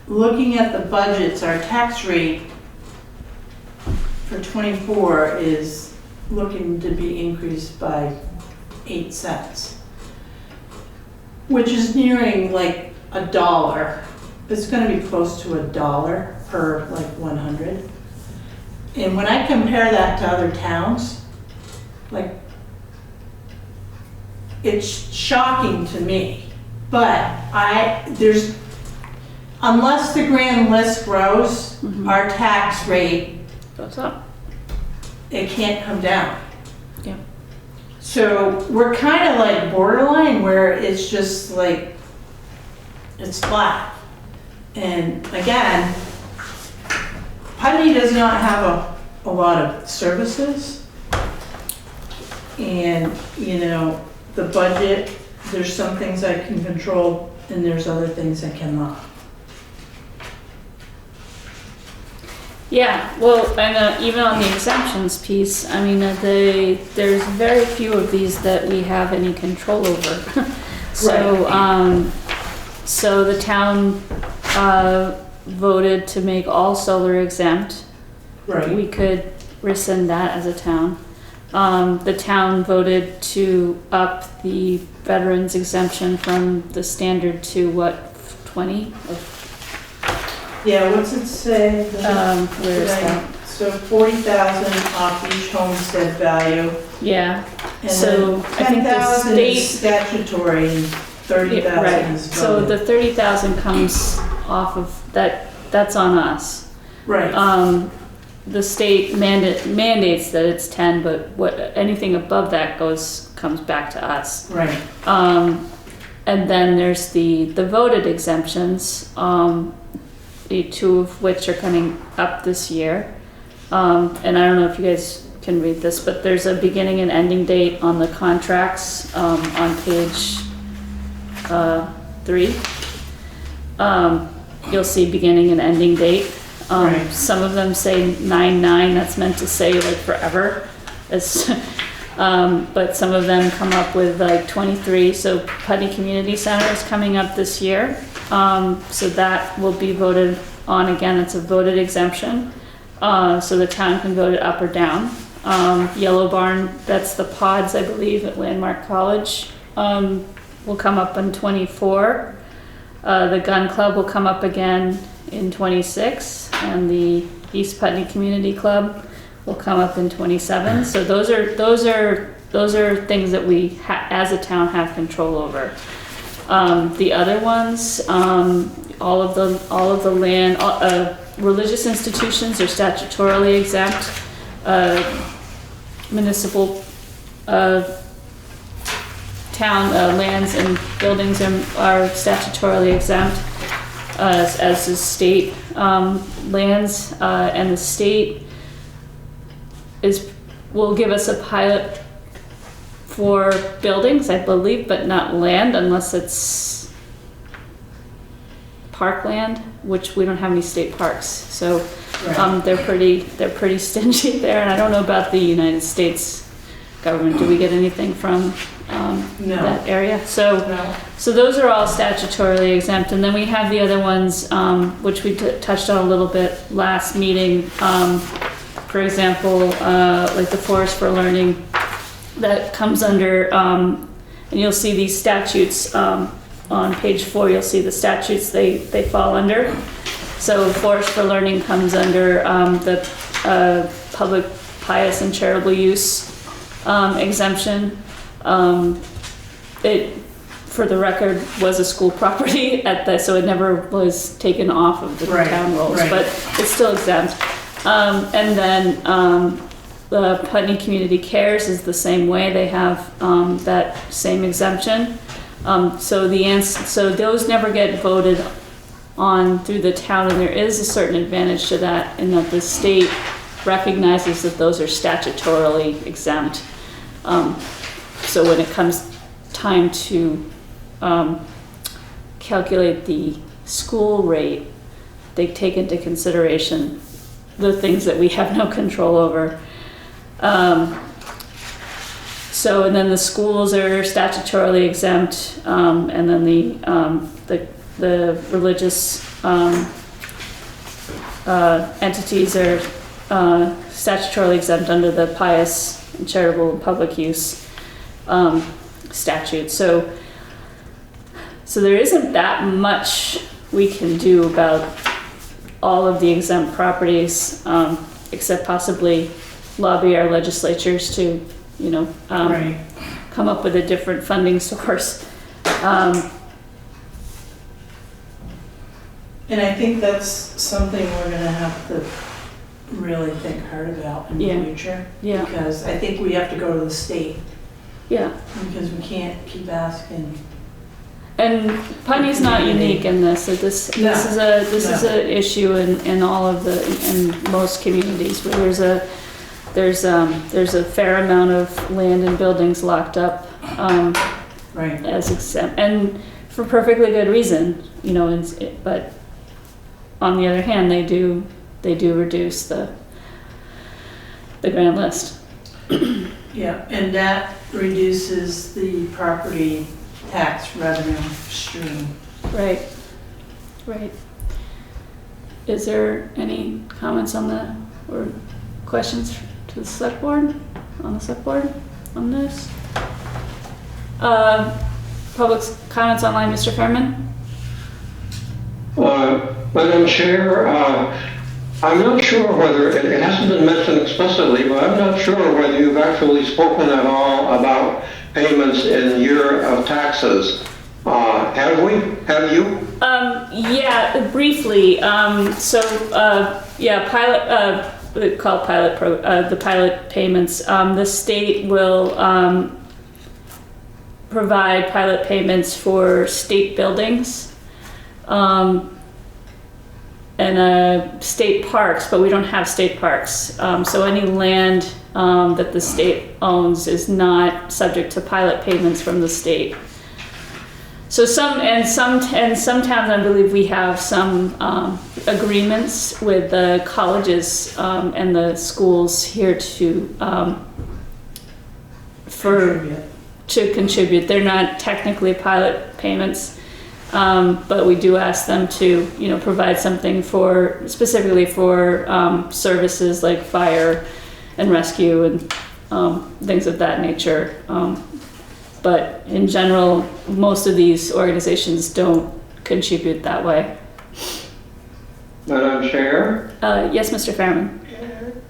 looking at the budgets, our tax rate for '24 is looking to be increased by 8 cents, which is nearing like $1. It's going to be close to $1 per like 100. And when I compare that to other towns, like, it's shocking to me. But unless the grand list grows, our tax rate Goes up. it can't come down. Yeah. So we're kind of like borderline where it's just like, it's flat. And again, Putney does not have a lot of services. And, the budget, there's some things I can control and there's other things I cannot. Yeah, well, and even on the exemptions piece, I mean, there's very few of these that we have any control over. So the town voted to make all solar exempt. Right. We could rescind that as a town. The town voted to up the veterans exemption from the standard to what, 20? Yeah, what's it say? Where is that? So 40,000 off each homestead value. Yeah, And so then I think the 10,000 is state, statutory, and 30,000 right, is so voted. the 30,000 comes off of that, that's on us. Right, The state mandates that it's 10, but anything above that comes back to us. right. And then there's the voted exemptions, the 2 of which are coming up this year. And I don't know if you guys can read this, but there's a beginning and ending date on the contracts on page 3. You'll see beginning and ending date. Right. Some of them say 9/9, that's meant to say like forever. But some of them come up with like 23. So Putney Community Center is coming up this year. So that will be voted on again. It's a voted exemption. So the town can vote it up or down. Yellow Barn, that's the pods, I believe, at Landmark College, will come up in 24. The Gun Club will come up again in 26, and the East Putney Community Club will come up in 27. So those are things that we as a town have control over. The other ones, all of the land, religious institutions are statutorily exempt. Municipal town lands and buildings are statutorily exempt, as is state lands, and the state will give us a pilot for buildings, I believe, but not land, unless it's parkland, which we don't have any state parks. So they're pretty stingy there, and I don't know about the United States government. Do we get anything from that area? So those are all statutorily exempt, and then we have the other ones, which we touched on a little bit last meeting. For example, like the Forest for Learning, that comes under, and you'll see these statutes on page 4. You'll see the statutes they fall under. So Forest for Learning comes under the public, pious, and charitable use exemption. It, for the record, was a school property so it never was taken off of the town rolls, but it's still exempt. And then the Putney Community Cares is the same way. They have that same exemption. So those never get voted on through the town, and there is a certain advantage to that in that the state recognizes that those are statutorily exempt. So when it comes time to calculate the school rate, they take into consideration the things that we have no control over. And then the schools are statutorily exempt, and then the religious entities are statutorily exempt under the pious and charitable and public use statute. So there isn't that much we can do about all of the exempt properties, except possibly lobby our legislatures to, come up with a different funding source. And I think that's something we're gonna have to really think hard about in the future. Yeah. Because I think we have to go to the state. Yeah. Because we can't keep asking. And Putney's not unique in this. So this is an issue in all of in most communities where there's a fair amount of land and buildings locked up as exempt, and for perfectly good reason, but on the other hand, they do reduce the grand list. Yeah, and that reduces the property tax revenue stream. Right. Is there any comments on that or questions to the select board, on this? Public comments online, Mr. Fairman? Madam Chair, I'm not sure whether, it hasn't been mentioned explicitly, but I'm not sure whether you've actually spoken at all about payments in year of taxes. Have you? Yeah, briefly. We call the pilot payments. The state will provide pilot payments for state buildings and state parks, but we don't have state parks. So any land that the state owns is not subject to pilot payments from the state. So some towns, I believe we have some agreements with the colleges and the schools here to contribute. They're not technically pilot payments, but we do ask them to, provide something specifically for services like fire and rescue and things of that nature. But in general, most of these organizations don't contribute that way. Madam Chair? Yes, Mr. Fairman.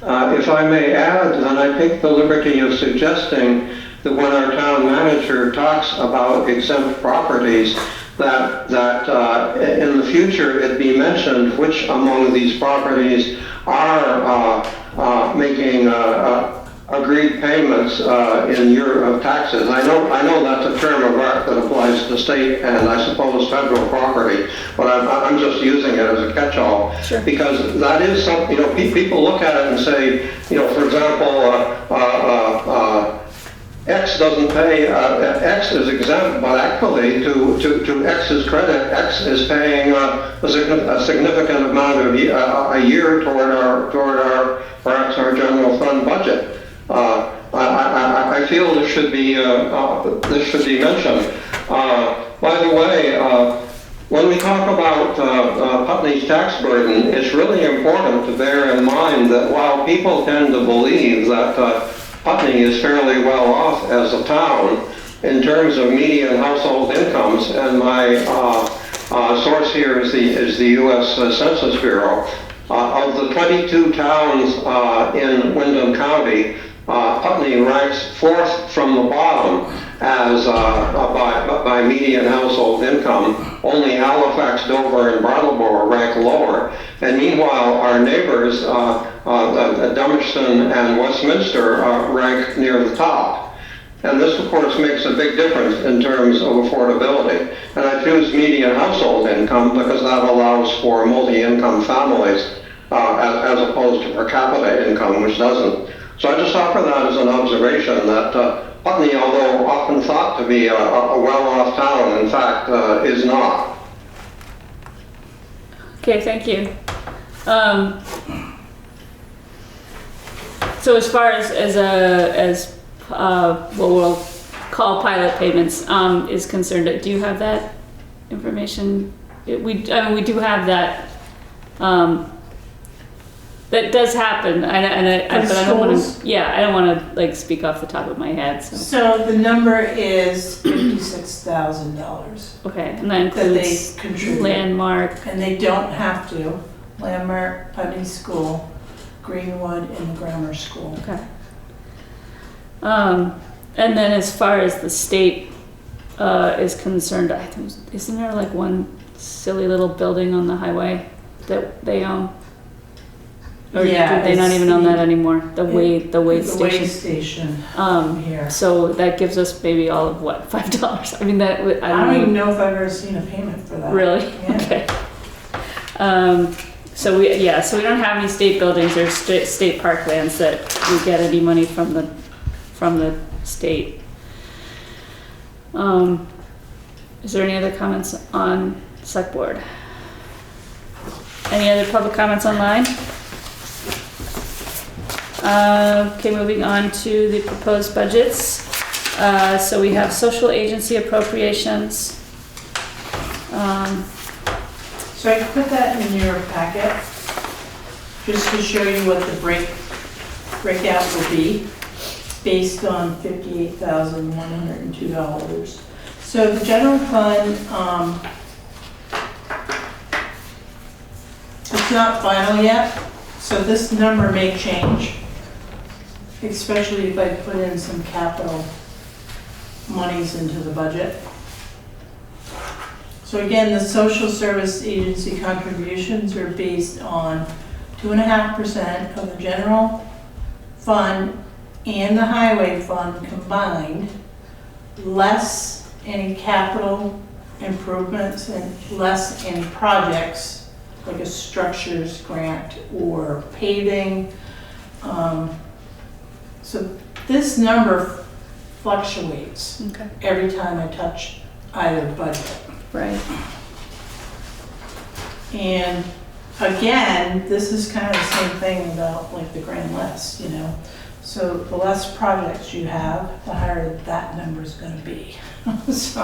if I may add, then I take the liberty of suggesting that when our town manager talks about exempt properties, that in the future it be mentioned which among these properties are making agreed payments in year of taxes. I know that's a term of art that applies to state and I suppose federal property, but I'm just using it as a catch-all. Sure. Because that is something, you know, people look at it and say, you know, for example, X doesn't pay, X is exempt, but actually to X's credit, X is paying a significant amount of a year toward our perhaps our general fund budget. I feel this should be mentioned. By the way, when we talk about Putney's tax burden, it's really important to bear in mind that while people tend to believe that Putney is fairly well off as a town in terms of median household incomes, and my source here is the U.S. Census Bureau. Of the 22 towns in Windham County, Putney ranks 4th from the bottom as by median household income. Only Halifax, Dover, and Brattleboro rank lower. And meanwhile, our neighbors, Dummerston and Westminster, rank near the top. And this, of course, makes a big difference in terms of affordability. And I choose median household income because that allows for multi-income families as opposed to per capita income, which doesn't. So I just offer that as an observation that Putney, although often thought to be a well-off town, in fact, is not. Okay, thank you. So as far as what we'll call pilot payments is concerned, do you have that information? We do have that. That does happen, but I don't want to. Yeah, I don't want to like speak off the top of my head. So the number is $56,000 Okay, and that that they includes contribute. Landmark. And they don't have to. Landmark, Putney School, Greenwood, and the Grammar School. Okay. And then as far as the state is concerned, I think, isn't there like one silly little building on the highway that they own? Or Yeah, do they not it's even own that anymore? The way The station. way station here. So that gives us maybe all of what, $5? I mean that I I don't even know if I've ever seen a payment for that. Really? Yeah. Okay. So we don't have any state buildings or state parklands that we get any money from the state. Is there any other comments on select board? Any other public comments online? Okay, moving on to the proposed budgets. So we have social agency appropriations. So I put that in your packet, just to show you what the breakout will be, based on $58,102. So the general fund, it's not final yet, so this number may change, especially if I put in some capital monies into the budget. So again, the social service agency contributions are based on 2.5% of the general fund and the highway fund combined, less any capital improvements and less any projects like a structures grant or paving. So this number fluctuates every time I touch either budget. Right. And again, this is kind of the same thing about like the grand list, you know. So the less projects you have, the higher that number is going to be. So,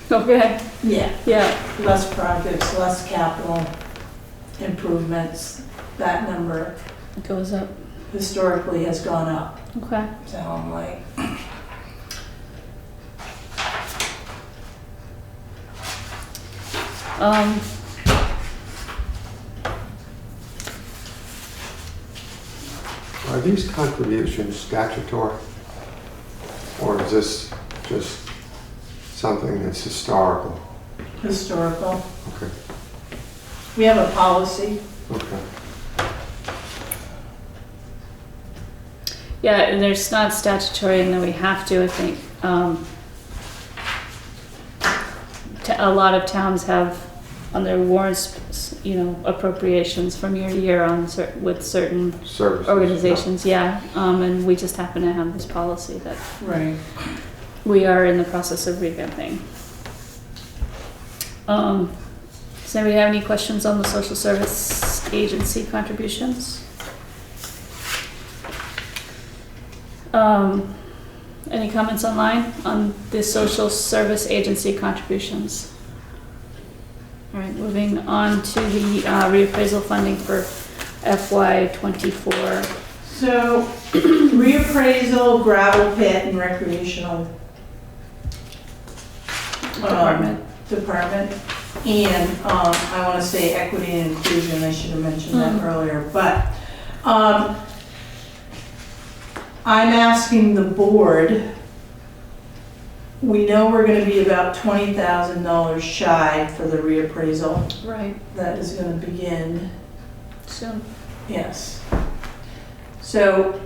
Okay. yeah, Yeah. less projects, less capital improvements, that number It goes up. historically has gone up. Okay. So I'm like, Are these contributions statutory? Or is this just something that's historical? Historical. Okay, We have a policy. okay. Yeah, and there's not statutory, and then we have to, I think. A lot of towns have on their warrants, appropriations from year to year with certain Services. organizations, yeah. And we just happen to have this policy that Right. we are in the process of revamping. Does anybody have any questions on the social service agency contributions? Any comments online on the social service agency contributions? All right, moving on to the reappraisal funding for FY24. So, reappraisal, gravel pit, and recreational department. And I want to say equity and inclusion, I should have mentioned that earlier, but I'm asking the board, we know we're going to be about $20,000 shy for the reappraisal. Right, That is going to begin, soon. yes. So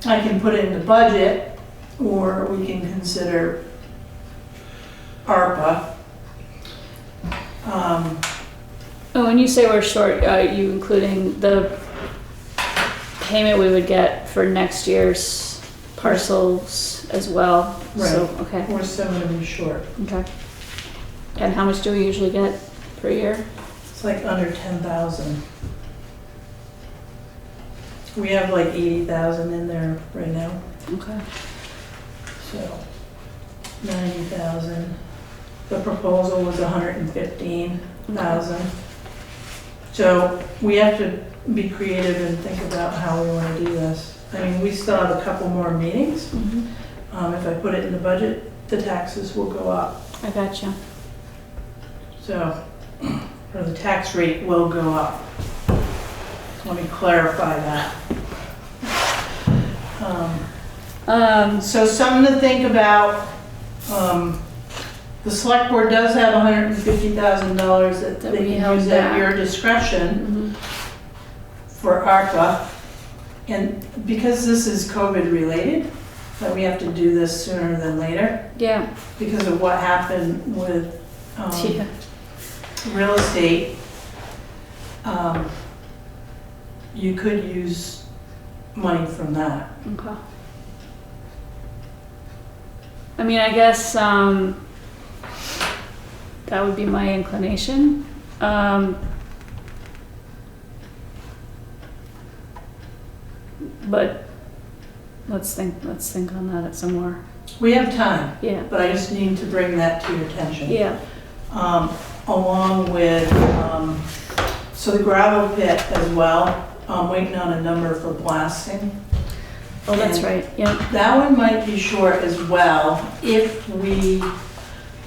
I can put it in the budget, or we can consider ARPA. Oh, when you say we're short, are you including the payment we would get for next year's parcels as well? So, Right. okay, We're still going to be short. okay. And how much do we usually get per year? It's like under 10,000. We have like 80,000 in there right now, Okay. so 90,000. The proposal was 115,000. So we have to be creative and think about how we want to do this. I mean, we still have a couple more meetings. If I put it in the budget, the taxes will go up. I gotcha. So, or the tax rate will go up. Let me clarify that. So something to think about. The select board does have $150,000 that That they we can held use at back. your discretion for ARPA. And because this is COVID related, that we have to do this sooner than later Yeah, because of what happened with yeah, real estate. You could use money from that. okay. I mean, I guess, that would be my inclination. But let's think on that some more. We have time, Yeah, but I just need to bring that to your attention. yeah, Along with, so the gravel pit as well, I'm waiting on a number for blasting. oh, that's And right, yeah, That one might be short as well if we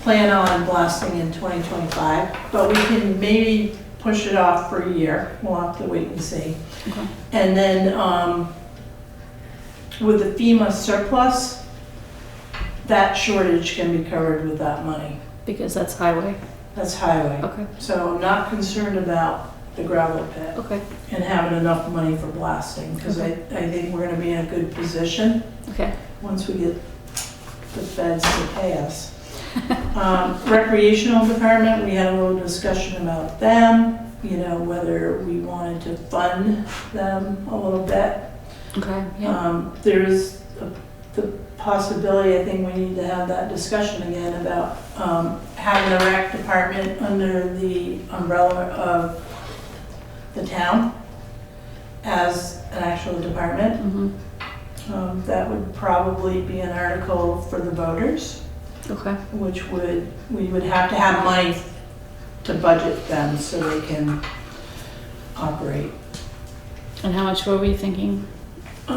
plan on blasting in 2025, but we can maybe push it off for a year. We'll have to wait and see. okay, And then with the FEMA surplus, that shortage can be covered with that money. because that's highway, That's highway. okay, So I'm not concerned about the gravel pit okay, and having enough money for blasting, because I think we're gonna be in a good position okay, once we get the feds to pay us. Recreational department, we had a little discussion about them, whether we wanted to fund them a little bit. okay, yeah, There's the possibility, I think we need to have that discussion again about having the rec department under the umbrella of the town as an actual department. That would probably be an article for the voters, okay, which we would have to have money to budget them so they can operate. and how much were we thinking? I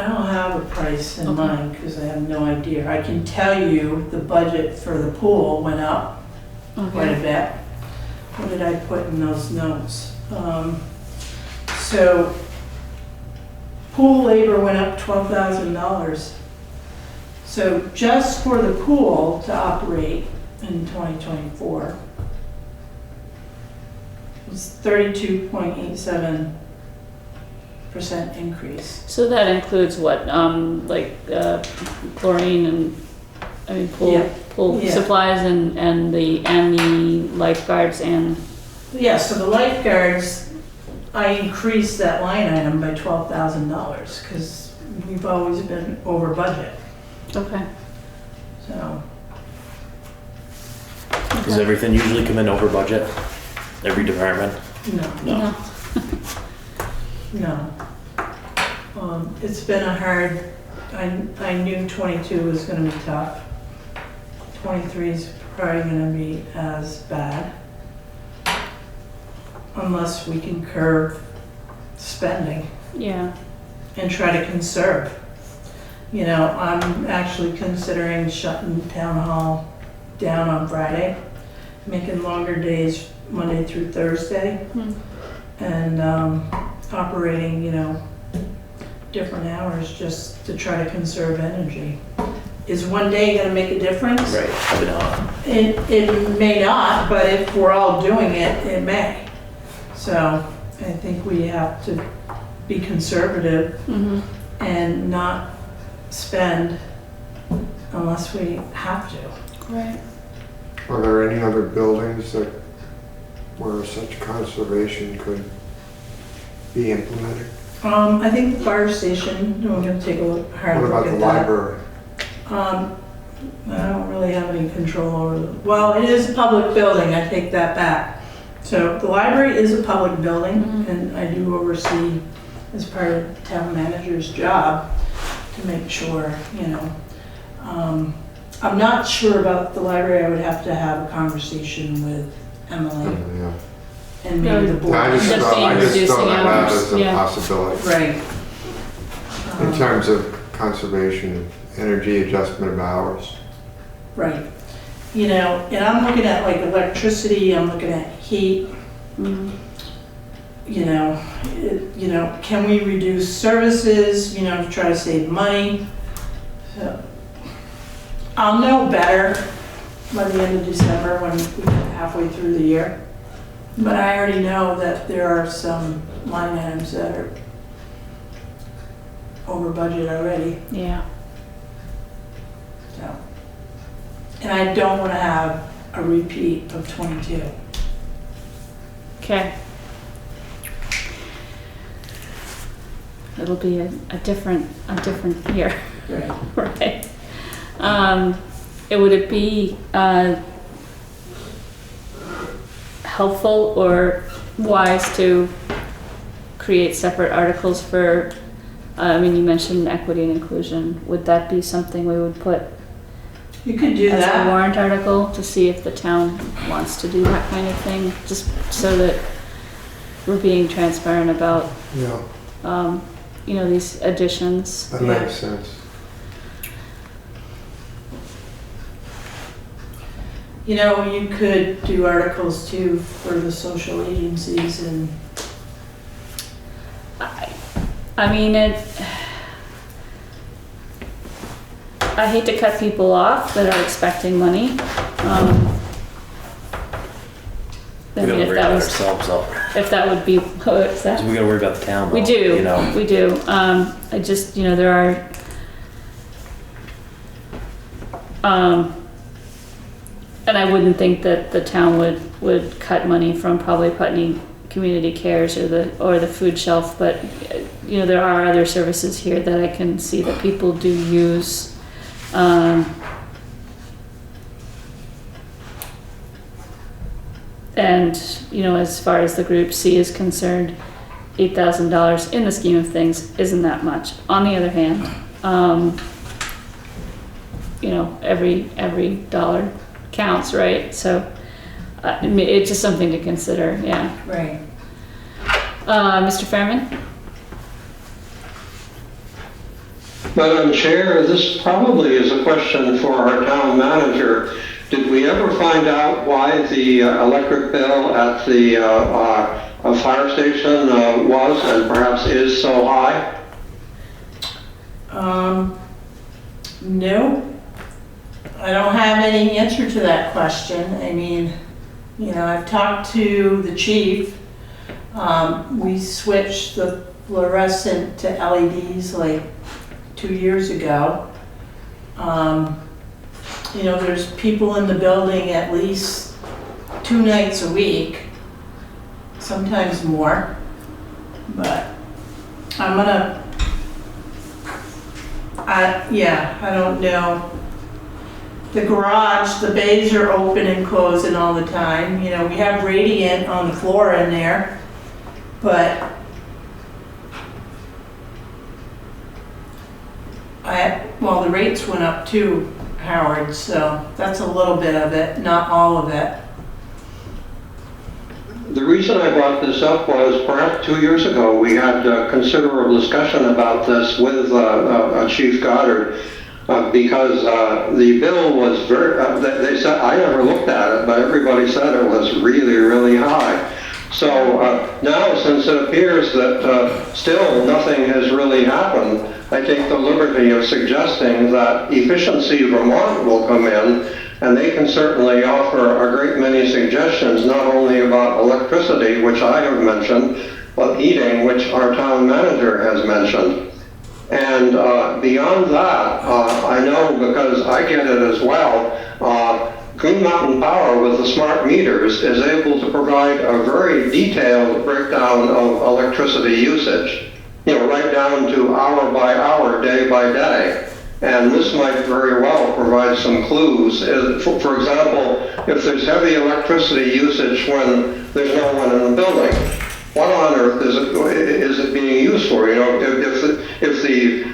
don't have a price in Okay. mind because I have no idea. I can tell you the budget for the pool went up quite a Okay, bit. What did I put in those notes? So Pool labor went up $12,000. So just for the pool to operate in 2024 was 32.87% increase. So that includes what, chlorine and, I mean, Yeah. pool Yeah. supplies and the lifeguards and, Yeah, so the lifeguards, I increased that line item by $12,000 because we've always been over budget, okay. so. Does everything usually come in over budget? Every department? No, No. no. It's been a hard, I knew 22 was gonna be tough. 23 is probably gonna be as bad. Unless we can curb spending Yeah, and try to conserve. You know, I'm actually considering shutting town hall down on Friday, making longer days Monday through Thursday, and operating, different hours just to try to conserve energy. Is one day gonna make a difference? Right, probably not. It may not, but if we're all doing it, it may. So I think we have to be conservative and not spend unless we have to. right. Are there any other buildings that where such conservation could be implemented? I think the fire station, we're gonna take a hard What look about at the that. library? I don't really have any control over the, well, it is a public building, I take that back. So the library is a public building and I do oversee as part of the town manager's job to make sure, I'm not sure about the library, I would have to have a conversation with Emily Yeah. and maybe the board. I just Just thought being that reducing out hours, as a yeah. possibility. Right. In terms of conservation, energy adjustment of hours. Right. And I'm looking at like electricity, I'm looking at heat. Can we reduce services, to try to save money? So I'll know better by the end of December when we get halfway through the year. But I already know that there are some line items that are over budget already. Yeah, So, and I don't want to have a repeat of 22. okay. It'll be a different year, Right. right? Would it be helpful or wise to create separate articles for, you mentioned equity and inclusion. Would that be something we would put You could do as a that. warrant article to see if the town wants to do that kind of thing? Just so that we're being transparent about, Yeah, these additions. that makes sense. You could do articles too for the social agencies and, I hate to cut people off that are expecting money. We gotta If worry that about was, ourselves though. if that would be, what's that? We gotta worry about the town though. We do, You know, we do. I just, there are, and I wouldn't think that the town would cut money from probably Putney Community Cares or the food shelf, but, there are other services here that I can see that people do use. And, as far as the group C is concerned, $8,000 in the scheme of things isn't that much. On the other hand, every dollar counts, right? So it's just something to consider, yeah. right. Mr. Fairman? Madam Chair, this probably is a question for our town manager. Did we ever find out why the electric bill at the fire station was and perhaps is so high? No, I don't have any answer to that question. I mean, you know, I've talked to the chief. We switched the fluorescent to LEDs like 2 years ago. You know, there's people in the building at least 2 nights a week, sometimes more, but I don't know. The garage, the bays are open and closing all the time. You know, we have radiant on the floor in there, but well, the rates went up too, Howard, so that's a little bit of it, not all of it. The reason I brought this up was perhaps 2 years ago, we had considerable discussion about this with Chief Goddard because the bill was they said, I never looked at it, but everybody said it was really, really high. So now, since it appears that still nothing has really happened, I take the liberty of suggesting that Efficiency Vermont will come in, and they can certainly offer a great many suggestions, not only about electricity, which I have mentioned, but heating, which our town manager has mentioned. And beyond that, I know because I get it as well, Green Mountain Power with the smart meters is able to provide a very detailed breakdown of electricity usage, you know, right down to hour by hour, day by day. And this might very well provide some clues. For example, if there's heavy electricity usage when there's no one in the building, what on earth is it being used for? You know, if the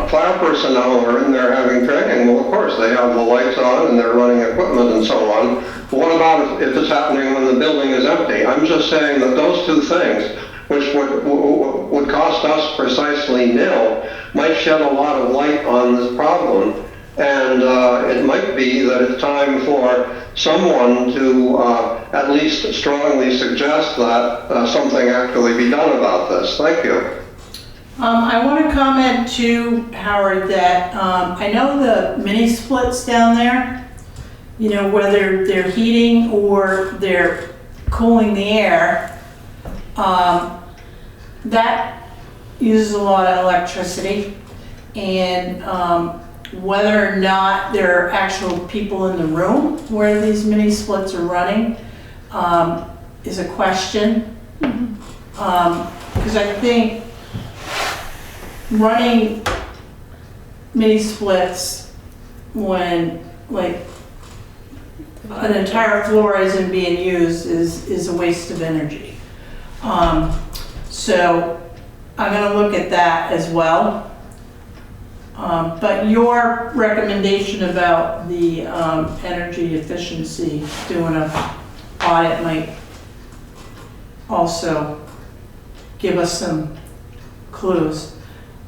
fire personnel are in there having training, well, of course, they have the lights on and they're running equipment and so on. But what about if it's happening when the building is empty? I'm just saying that those two things, which would cost us precisely nil, might shed a lot of light on this problem. And it might be that it's time for someone to at least strongly suggest that something actually be done about this. Thank you. I want to comment too, Howard, that I know the mini splits down there, you know, whether they're heating or they're cooling the air, that uses a lot of electricity, and whether or not there are actual people in the room where these mini splits are running is a question. Because I think running mini splits when like an entire floor isn't being used is a waste of energy. So I'm going to look at that as well. But your recommendation about the energy efficiency, doing an audit, might also give us some clues.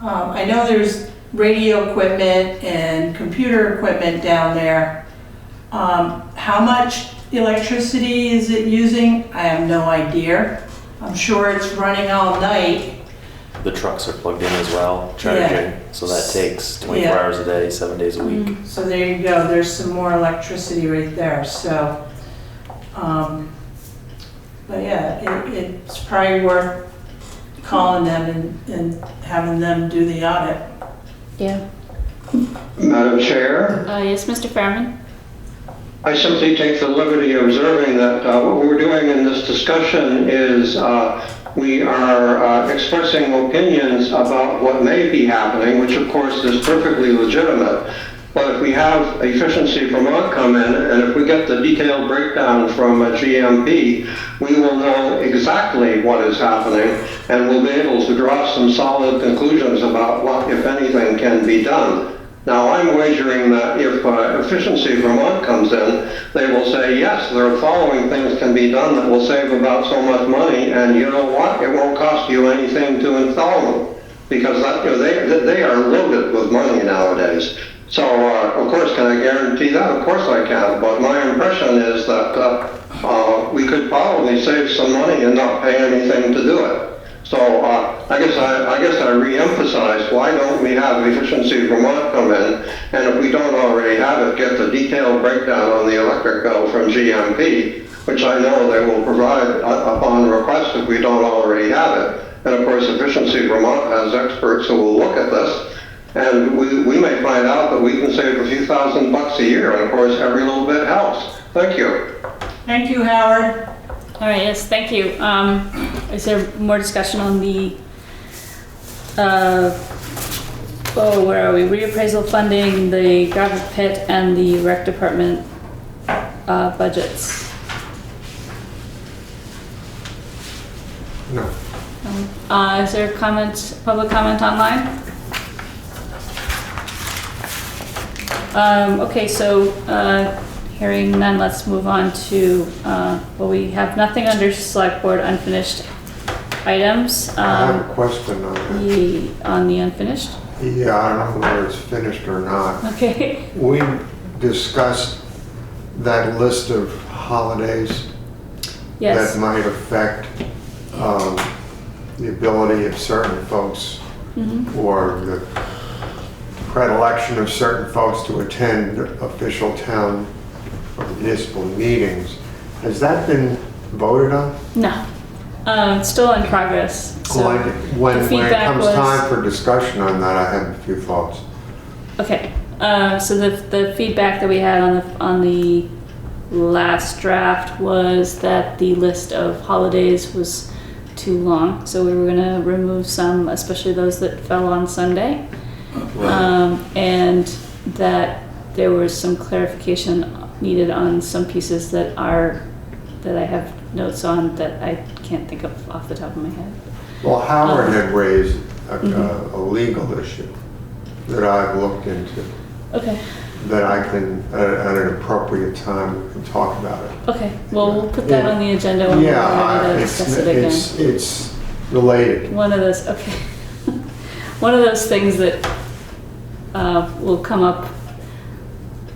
I know there's radio equipment and computer equipment down there. How much electricity is it using? I have no idea. I'm sure it's running all night. The trucks are plugged in as well, charging, so that takes 24 hours a day, 7 days a week. So there you go, there's some more electricity right there, so. But yeah, it's probably worth calling them and having them do the audit. Yeah. Madam Chair? Yes, Mr. Fairman? I simply take the liberty of observing that what we're doing in this discussion is we are expressing opinions about what may be happening, which of course is perfectly legitimate. But if we have Efficiency Vermont come in, and if we get the detailed breakdown from GMP, we will know exactly what is happening, and we'll be able to draw some solid conclusions about what, if anything, can be done. Now, I'm wagering that if Efficiency Vermont comes in, they will say, yes, there are following things can be done that will save about so much money, and you know what? It won't cost you anything to install them, because that, you know, they are loaded with money nowadays. So, of course, can I guarantee that? Of course I can, but my impression is that we could probably save some money and not pay anything to do it. So I guess I re-emphasize, why don't we have Efficiency Vermont come in, and if we don't already have it, get the detailed breakdown on the electric bill from GMP, which I know they will provide upon request if we don't already have it. And of course, Efficiency Vermont has experts who will look at this, and we may find out that we can save a few $1,000s a year, and of course, every little bit helps. Thank you. Thank you, Howard. All right, yes, thank you. Is there more discussion on the, where are we? Reappraisal funding, the gravel pit, and the rec department budgets? No. Is there public comment online? Okay, so hearing none, let's move on to, we have nothing under select board unfinished items. I have a question on that. On the unfinished? Yeah, I don't know whether it's finished or not. Okay. We discussed that list of holidays Yes. that might affect the ability of certain folks or the predilection of certain folks to attend official town or municipal meetings. Has that been voted on? No. It's still in progress. So When the it feedback comes was- time for discussion on that, I have a few thoughts. Okay. So the feedback that we had on the last draft was that the list of holidays was too long, so we were gonna remove some, especially those that fell on Sunday. And that there was some clarification needed on some pieces that I have notes on that I can't think of off the top of my head. Well, Howard had raised a legal issue that I've looked into, Okay. that I can, at an appropriate time, we can talk about it. Okay, well, we'll put that on the agenda when we're Yeah, ready to discuss it again. it's related. One of those, okay. One of those things that will come up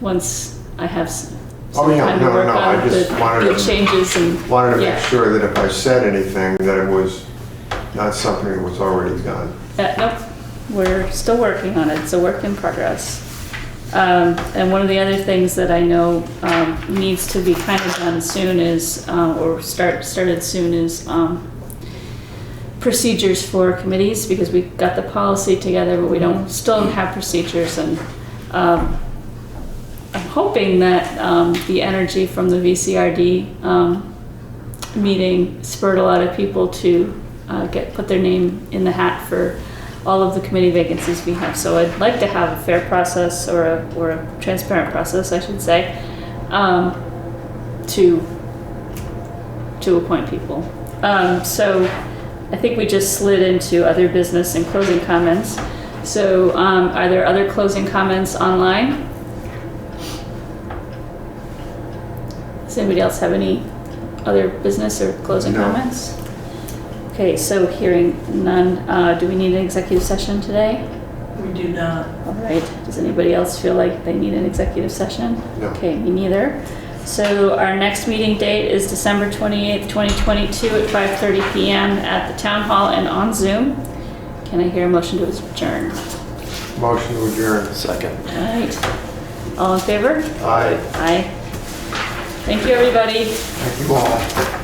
once I have some Oh, yeah, time to no, work no, on I just wanted the to- changes and. Wanted to make yeah. sure that if I said anything, that it was not something that was already done. Nope, we're still working on it. It's a work in progress. And one of the other things that I know needs to be kind of done soon is, or started soon is procedures for committees, because we got the policy together, but we still don't have procedures. And I'm hoping that the energy from the VCRD meeting spurred a lot of people to put their name in the hat for all of the committee vacancies we have. So I'd like to have a fair process, or a transparent process, I should say, to appoint people. So I think we just slid into other business and closing comments. So are there other closing comments online? Does anybody else have any other business or closing No. comments? Okay, so hearing none, do we need an executive session today? We do not. All right, does anybody else feel like they need an executive session? No. Okay, me neither. So our next meeting date is December 28th, 2022 at 5:30 PM at the Town Hall and on Zoom. Can I hear a motion to adjourn? Motion to adjourn. Second. All right, all in favor? Aye. Aye. Thank you, everybody. Thank you all.